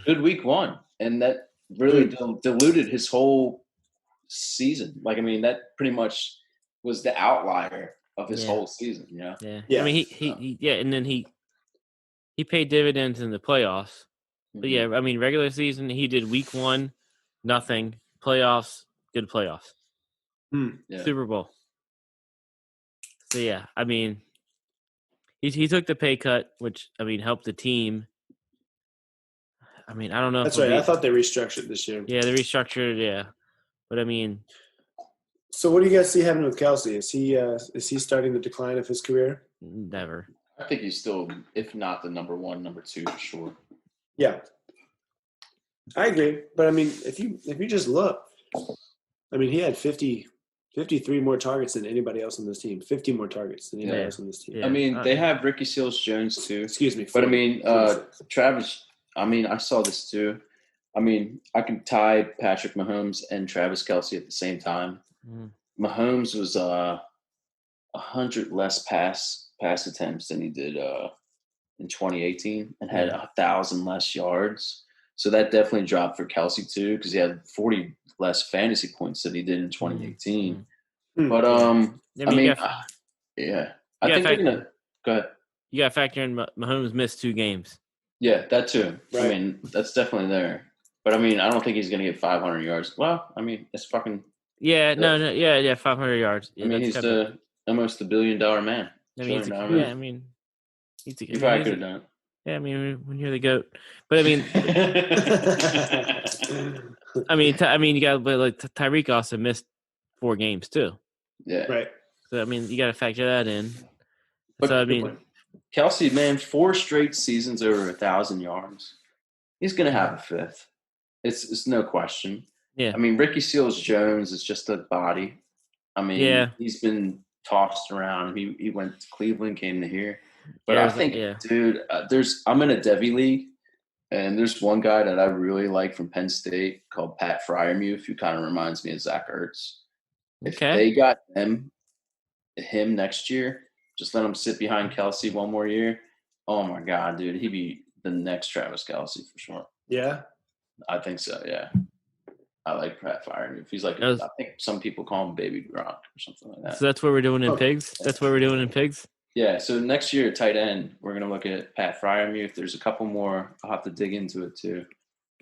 good week one, and that really diluted his whole season. Like, I mean, that pretty much was the outlier of his whole season. You know? Yeah. I mean, he and then he paid dividends in the playoffs. Mm-hmm. But yeah, I mean, regular season he did week one, nothing. Playoffs, good playoffs. Yeah. Super Bowl. So yeah, I mean, he took the pay cut, which I mean helped the team. I mean, I don't know. That's right. I thought they restructured this year. Yeah, they restructured. Yeah, but I mean, so what do you guys see happening with Kelsey? Is he starting the decline of his career? Never. I think he's still, if not the number one, number two for sure. Yeah, I agree. But I mean, if you just look, I mean, he had 53 more targets than anybody else on this team. 50 more targets than anybody else on this team. Yeah. I mean, they have Ricky Seals-Jones too. Excuse me. 40, but I mean, Travis. I mean, I saw this too. I mean, I can tie Patrick Mahomes and Travis Kelce at the same time. Mahomes was 100 less pass attempts than he did in 2018, and had 1,000 less yards. So that definitely dropped for Kelce too, because he had 40 less fantasy points than he did in 2018. But I think they're gonna go ahead. You got to factor in Mahomes missed 2 games. Yeah, that too. Right. I mean, that's definitely there. But I mean, I don't think he's gonna get 500 yards. Well, I mean, it's fucking. Yeah, no, 500 yards. Yeah, I mean, he's almost $1 billion man. I mean, he probably could have done it. Yeah, I mean, when you're the GOAT, but I mean, you got, but like Tyreek also missed 4 games too. Yeah, right. So I mean, you got to factor that in. But so I mean, Kelce, man, 4 straight seasons over 1,000 yards. He's gonna have a 5th. It's no question. Yeah. I mean, Ricky Seals-Jones is just a body. I mean, he's been tossed around. He went to Cleveland, came to here. But I think, dude, I'm in a Devy league, and there's one guy that I really like from Penn State called Pat Fryermuth, who kind of reminds me of Zach Ertz. If they got him next year, just let him sit behind Kelce one more year. Oh my God, dude, he'd be the next Travis Kelce for sure. Yeah, I think so. Yeah, I like Pat Fryermuth. He's like, I think some people call him Baby Gronk or something like that. So that's what we're doing in pigs. That's what we're doing in pigs. Yeah, so next year, tight end, we're going to look at Pat Fryermuth. There's a couple more. I'll have to dig into it, too.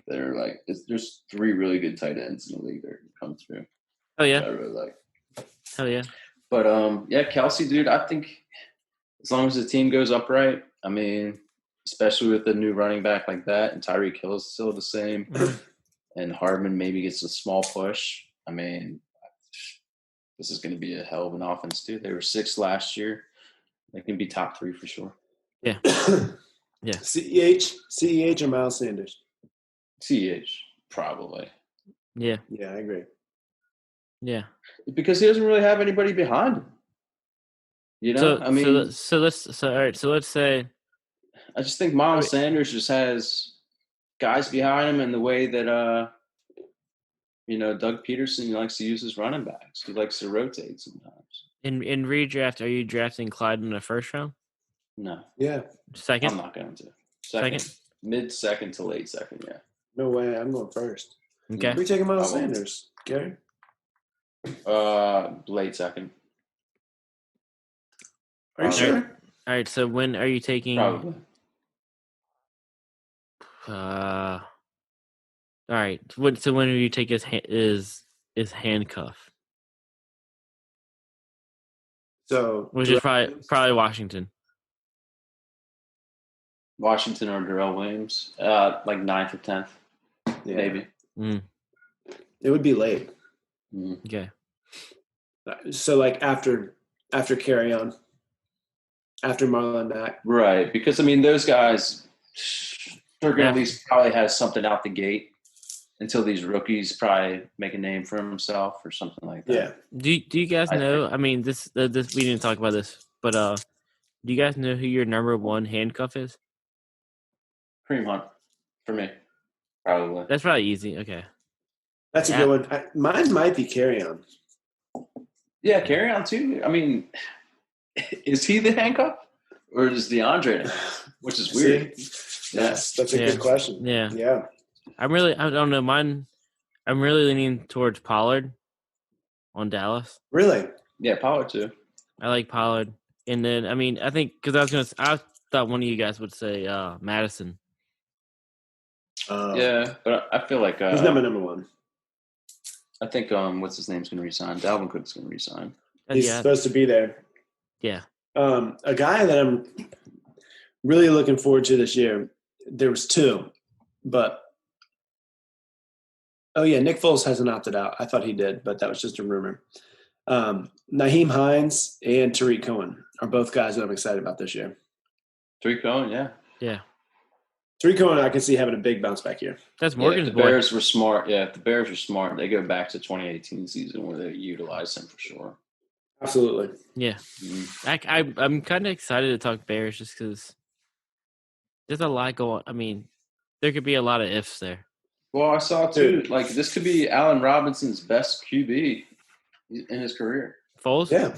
They're like, there's 3 really good tight ends in the league that are going to come through. Oh, yeah. I really like. Hell yeah. But, Kelce, dude, I think as long as the team goes upright, I mean, especially with the new running back like that, and Tyreek Hill is still the same, and Hardman maybe gets a small push, I mean, this is going to be a hell of an offense, too. They were 6th last year. They can be top 3 for sure. Yeah. Yeah. CEH or Miles Sanders? CEH, probably. Yeah, I agree. Yeah. Because he doesn't really have anybody behind him. You know? Let's say I just think Miles Sanders just has guys behind him in the way that Doug Peterson likes to use his running backs. He likes to rotate sometimes. In redraft, are you drafting Clyde in the first round? No. Yeah. Second? I'm not going to. Second? Mid-second to late second, yeah. No way. I'm going first. Okay. We're taking Miles Sanders, Gary. Late second. Are you sure? All right. So when are you taking? Probably. All right. So when do you take his handcuff? So Which is probably Washington. Washington or Darrell Williams, like 9th or 10th, maybe. It would be late. Okay. So like after Carry On, after Marlon Mack. Right, because I mean those guys, they're going to at least probably have something out the gate until these rookies probably make a name for himself or something like that. Yeah. Do you guys know? I mean, this we didn't talk about this, but do you guys know who your number one handcuff is? Kareem Hunt, for me, probably. That's probably easy. Okay. That's a good one. Mine might be Carry On. Yeah, Carry On too. I mean, is he the handcuff or is DeAndre? Which is weird. Yes, that's a good question. Yeah. I don't know. Mine. I'm really leaning towards Pollard on Dallas. Really? Yeah, Pollard too. I like Pollard, and then I think because I thought one of you guys would say Madison. Yeah, but I feel like he's number one. I think what's his name's going to resign? Dalvin Cook's going to resign. He's supposed to be there. Yeah. A guy that I'm really looking forward to this year. There was two, but Nick Foles hasn't opted out. I thought he did, but that was just a rumor. Nyheim Hines and Tariq Cohen are both guys that I'm excited about this year. Tariq Cohen, yeah. Yeah. Tariq Cohen, I can see having a big bounce back here. That's Morgan's boy. Bears were smart. Yeah, if the Bears were smart, they go back to 2018 season where they utilized him for sure. Absolutely. Yeah. I'm kind of excited to talk Bears just because there's a lot going. I mean, there could be a lot of ifs there. Well, I saw too. Like this could be Allen Robinson's best QB in his career. Foles? Yeah.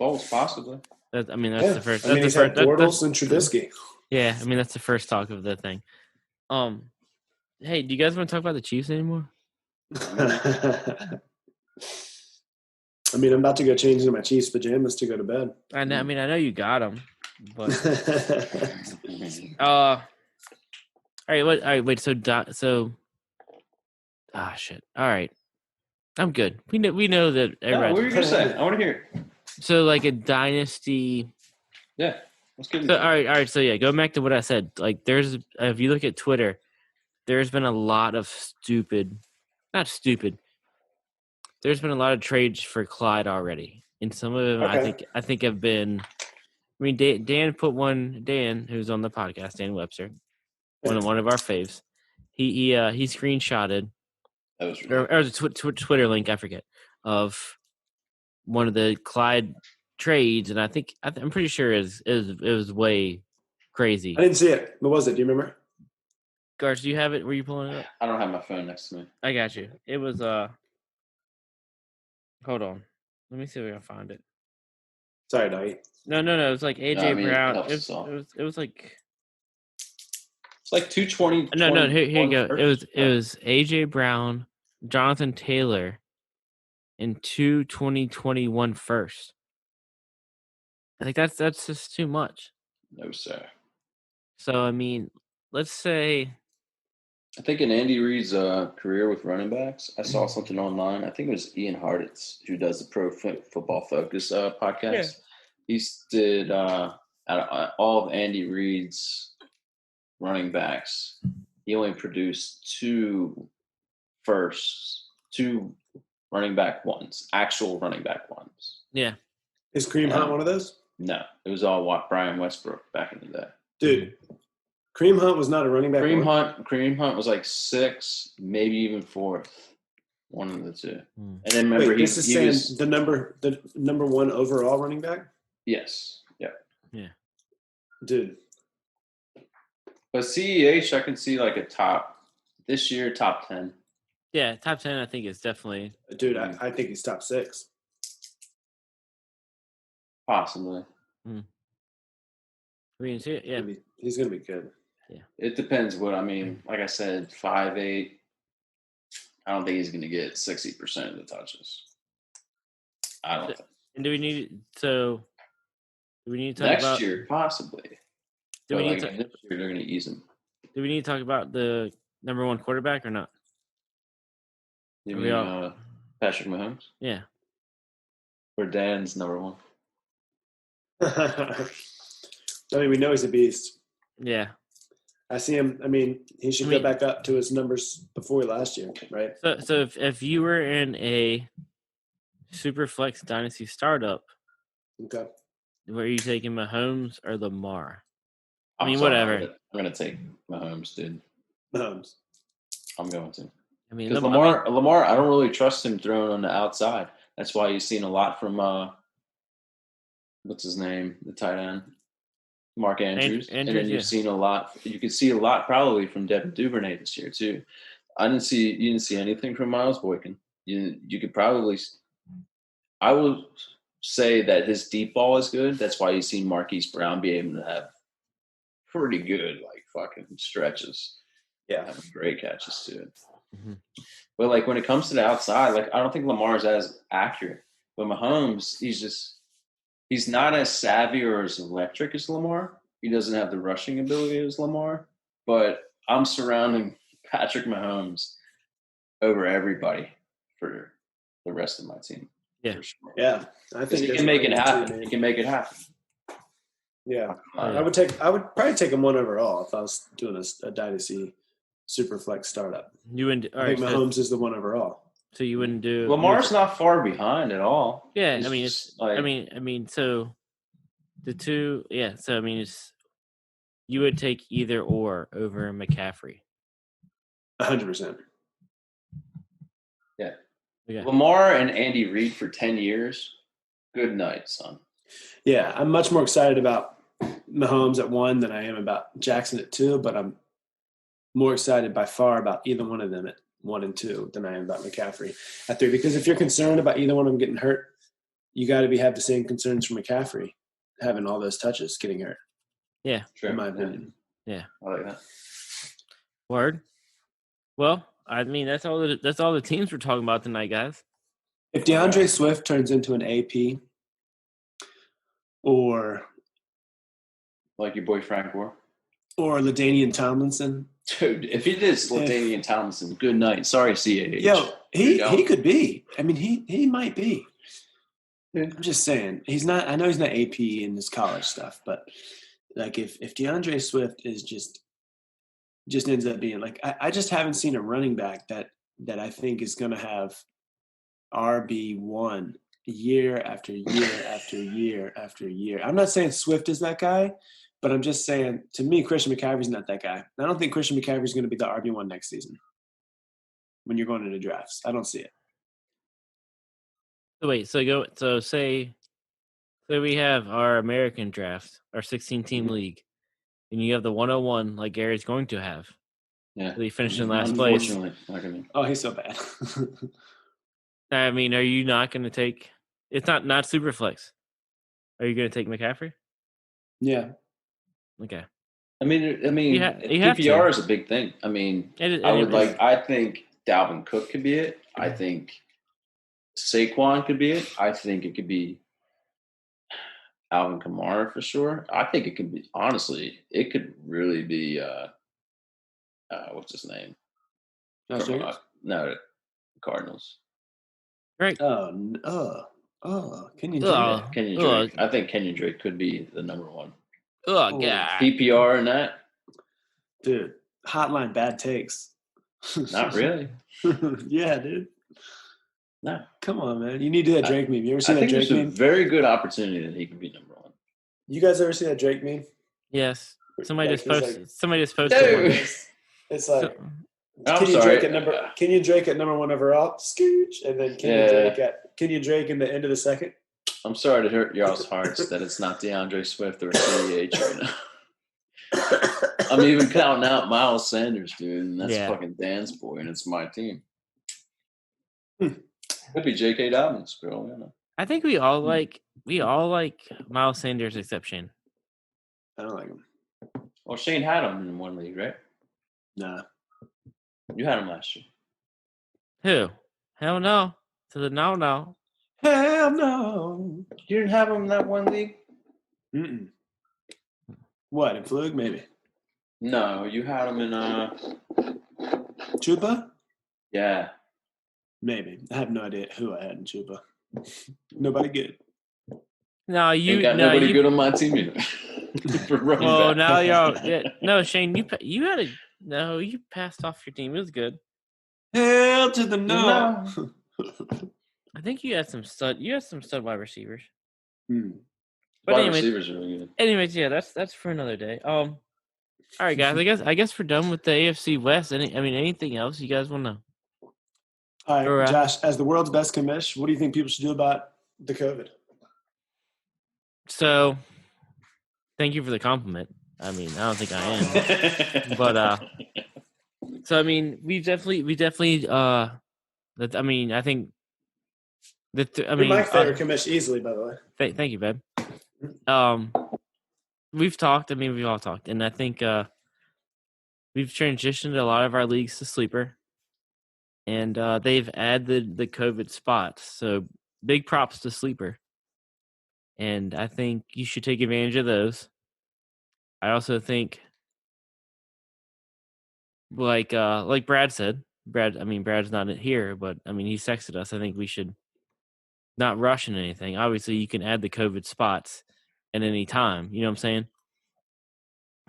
Foles, possibly. That's the first. I mean, he's had Bortles and Trubisky. Yeah, I mean that's the first talk of the thing. Hey, do you guys want to talk about the Chiefs anymore? I mean, I'm about to go change into my Chiefs pajamas to go to bed. I know. I mean, I know you got them, but all right. Wait. So. Ah, shit. All right. I'm good. We know that. What were you gonna say? I want to hear it. So, like a dynasty. Yeah. Let's get all right. So, yeah, going back to what I said. Like, if you look at Twitter, there's been a lot of not stupid. There's been a lot of trades for Clyde already, and some of them I think have been. I mean, Dan put one. Dan, who's on the podcast, Dan Webster, one of our faves. He screenshotted. That was or was a Twitter link, I forget, of one of the Clyde trades, and I'm pretty sure it was way crazy. I didn't see it. What was it? Do you remember? Garch, do you have it? Were you pulling it up? I don't have my phone next to me. I got you. It was hold on. Let me see if I can find it. Sorry, Doggy. No. It was like AJ Brown. It was like. It's like 220. No. Here you go. It was AJ Brown, Jonathan Taylor, and 2021 first. I think that's just too much. No, sir. So I mean, let's say. I think in Andy Reid's career with running backs, I saw something online. I think it was Ian Hartitz who does the Pro Football Focus podcast. Yeah. He did out of all of Andy Reid's running backs, he only produced two running back ones, actual running back ones. Yeah. Is Kareem Hunt one of those? No, it was all Brian Westbrook back in the day. Dude, Kareem Hunt was not a running back. Kareem Hunt was like 6th, maybe even 4th. One of the two. And then remember, he was the number one overall running back. Yes. Yeah. Yeah. Dude. But CEH, I can see like a top 10. Yeah, top 10. I think is definitely. Dude, I think he's top 6. Possibly. Yeah, he's gonna be good. Yeah, it depends. What I mean, like I said, 5'8". I don't think he's gonna get 60% of the touches. I don't think. And do we need to talk Next about year, possibly. Do we need this year they're going to ease him. Do we need to talk about the number one quarterback or not? You mean Patrick Mahomes? Yeah. Or Dan's number one? I mean, we know he's a beast. Yeah. I see him. I mean, he should go back up to his numbers before last year, right? So if you were in a super flex dynasty startup, okay, were you taking Mahomes or Lamar? Whatever. I'm gonna take Mahomes, dude. Mahomes. I'm going to. I mean, because Lamar, I don't really trust him throwing on the outside. That's why you've seen a lot from what's his name, the tight end, Mark Andrews, and then you've seen a lot. You can see a lot probably from Devin Duvernay this year too. You didn't see anything from Miles Boykin. You could probably. I will say that his deep ball is good. That's why you've seen Marquise Brown be able to have pretty good fucking stretches. Yeah, having great catches too. Mm-hmm. But when it comes to the outside, I don't think Lamar's as accurate. But Mahomes, he's not as savvy or as electric as Lamar. He doesn't have the rushing ability as Lamar. But I'm surrounding Patrick Mahomes over everybody for the rest of my team. Yeah, for sure. Yeah, I think he can make it happen. He can make it happen. Yeah, I would probably take him one overall if I was doing a dynasty super flex startup. You wouldn't. I think Mahomes is the one overall. So you wouldn't do Lamar's not far behind at all. Yeah, I mean it's so the two. Yeah, so I mean it's you would take either or over McCaffrey. 100%. Yeah. Lamar and Andy Reid for 10 years. Good night, son. Yeah, I'm much more excited about Mahomes at 1 than I am about Jackson at 2, but I'm more excited by far about either one of them at 1 and 2 than I am about McCaffrey at 3. Because if you're concerned about either one of them getting hurt, you got to have the same concerns for McCaffrey having all those touches getting hurt. Yeah, in my opinion. Yeah, I like that. Word. Well, I mean that's all the teams we're talking about tonight, guys. If DeAndre Swift turns into an AP, or like your boy Frank Gore, or LaDainian Tomlinson. Dude, if he did LaDainian Tomlinson, good night. Sorry, CAH. Yo, he could be. I mean, he might be. I'm just saying, he's not. I know he's not AP in his college stuff, but if DeAndre Swift is just ends up being I just haven't seen a running back that I think is going to have RB1 year after year after year after year. I'm not saying Swift is that guy. But I'm just saying, to me, Christian McCaffrey's not that guy. I don't think Christian McCaffrey's going to be the RB1 next season when you're going into drafts. I don't see it. So wait, so say we have our American draft, our 16-team league, and you have the 101 like Gary's going to have. Yeah. So he finished in last place. Oh, he's so bad. I mean, are you not going to take – it's not super flex. Are you going to take McCaffrey? Yeah. Okay. I mean, you PPR is a big thing. I mean, I think Dalvin Cook could be it. I think Saquon could be it. I think it could be Alvin Kamara for sure. I think it could be, honestly, it could really be, what's his name? The Cardinals. Right. Kenyon Drake. Kenyon Drake. I think Kenyon Drake could be the number one. Oh, God. PPR and that? Dude, hotline bad takes. Not really. Yeah, dude. No. Come on, man. You need to do that Drake meme. You ever see that Drake meme? There's a very good opportunity that he could be number one. You guys ever see that Drake meme? Yes. Somebody just posted one. It's like Kenyon Drake at number 1 overall, scooch, and then Kenyon Drake in the end of the second. I'm sorry to hurt y'all's hearts that it's not DeAndre Swift or CEH right now. I'm even counting out Miles Sanders, dude, and that's fucking Dan's boy, and it's my team. Could be J.K. Dobbins, girl. You know. I think we all like Miles Sanders, except Shane. I don't like him. Well, Shane had him in one league, right? Nah. You had him last year. Who? Hell no. To the no. Hell no. You didn't have him in that one league? Mm-mm. What, in Flug, maybe? No, you had him in Chupa? Yeah. Maybe. I have no idea who I had in Chupa. Nobody good. No, Ain't got nobody good on my team either. Well, now y'all. No, Shane, you passed off your team. It was good. Hell to the no. I think you had some stud. You had some stud wide receivers. But wide receivers are really good. Anyways, yeah, that's for another day. All right, guys. I guess we're done with the AFC West. Anything else you guys want to know? All right, Josh. As the world's best commish, what do you think people should do about the COVID? So, thank you for the compliment. I don't think I am, but so we definitely. I think that You're my favorite commish easily, by the way. Thank you, babe. We've talked. We've all talked, and I think we've transitioned a lot of our leagues to sleeper, and they've added the COVID spots. So big props to sleeper, and I think you should take advantage of those. I also think, like Brad said, Brad's not here, but he texted us. I think we should not rush into anything. Obviously, you can add the COVID spots at any time. You know what I'm saying?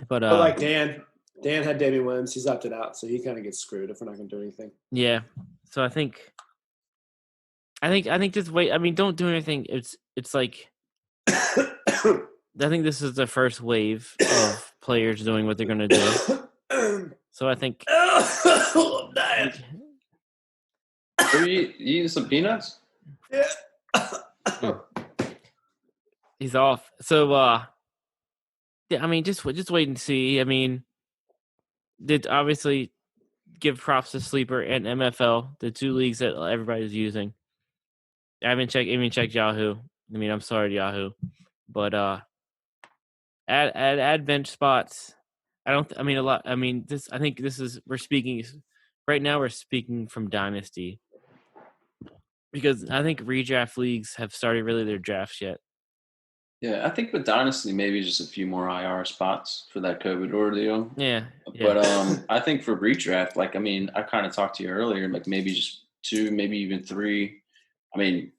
But like Dan had Damian Williams. He's opted out, so he kind of gets screwed if we're not going to do anything. Yeah. So I think just wait. Don't do anything. It's like I think this is the first wave of players doing what they're going to do. So I think. I'm dying. Are you eating some peanuts? Yeah. He's off. So yeah, just wait and see. Did obviously give props to Sleeper and MFL, the two leagues that everybody's using. I haven't checked Yahoo. I'm sorry, Yahoo, but add bench spots. I don't. A lot. This. I think this is. We're speaking right now. We're speaking from Dynasty because I think redraft leagues have started really their drafts yet. Yeah, I think with Dynasty, maybe just a few more IR spots for that COVID ordeal. Yeah. But I think for redraft, I kind of talked to you earlier, maybe just 2, maybe even 3. Really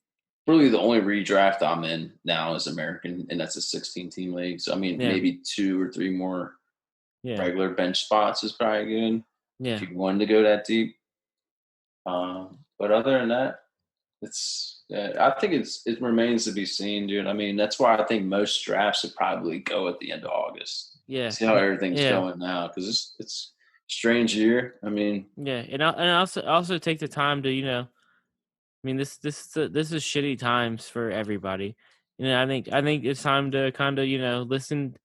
the only redraft I'm in now is American, and that's a 16-team league. So, maybe 2 or 3 more regular bench spots is probably good if you wanted to go that deep. But other than that, I think it remains to be seen, dude. That's why I think most drafts would probably go at the end of August. Yeah. See how everything's going now, because it's a strange year. Yeah, and also take the time to this is shitty times for everybody. I think it's time to kind of listen.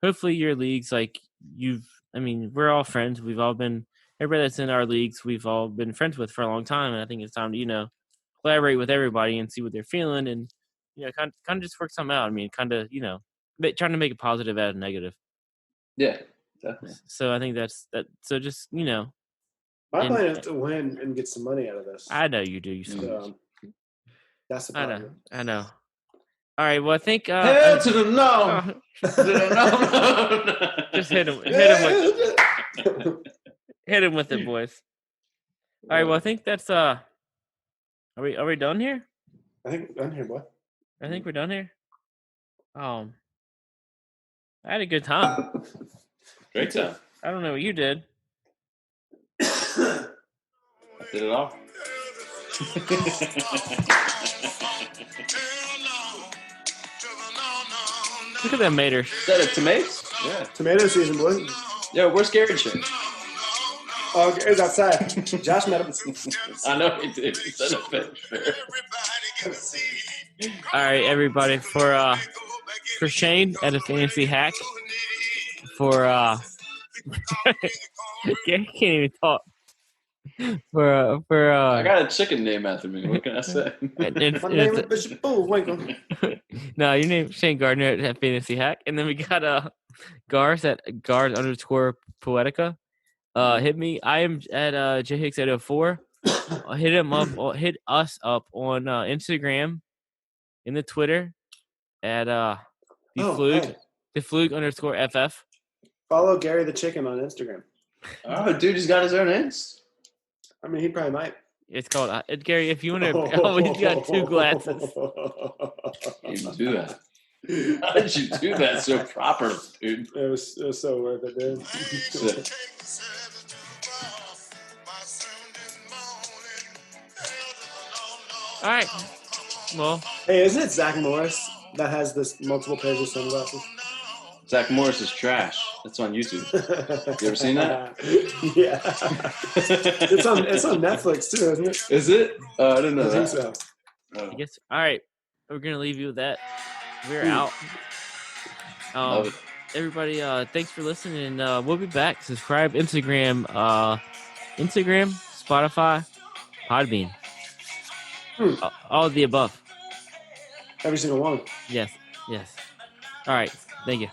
Hopefully your leagues we're all friends. We've all been everybody that's in our leagues. We've all been friends with for a long time, and I think it's time to collaborate with everybody and see what they're feeling, and kind of just work something out. Trying to make a positive out of negative. Yeah, definitely. So I think that's that. So just my plan is to win and get some money out of this. I know you do. So that's the problem. I know. All right. Well, I think hell to the no. No. Just hit him with it, boys. All right. Well, I think that's Are we done here? I think we're done here, boy. I think we're done here. I had a good time. Great time. I don't know what you did. I did it all. Look at them maters. Is that a tomatoes? Yeah. Tomato season, boy. Yo, where's Gary Shane? Oh, Gary's outside. Josh met him. I know he did. He said a picture. All right, everybody. For Shane at a fantasy hack. For Gary can't even talk. For I got a chicken name after me. What can I say? My name is Bishop Bullwinkle. No, your name's Shane Gardner at Fantasy Hack, and then we got Gars at Gars_Poetica. Hit me. I am at JHicks804. hit us up on Instagram, in the Twitter at @deflug_ff. Follow Gary the Chicken on Instagram. Oh, dude, he's got his own Inst. I mean, he probably might. It's called Gary. If you want to, he's got 2 glasses. You do that. How did you do that so proper, dude? It was so worth it, dude. All right. Well, hey, isn't it Zach Morris that has this multiple pairs of sunglasses? Zach Morris is trash. That's on YouTube. You ever seen that? Yeah. It's on Netflix too, isn't it? Is it? I don't know. I think so. Oh. I guess. All right. We're gonna leave you with that. We're out. Everybody, thanks for listening. And we'll be back. Subscribe, Instagram, Spotify, Podbean. All of the above. Every single one. Yes. All right. Thank you.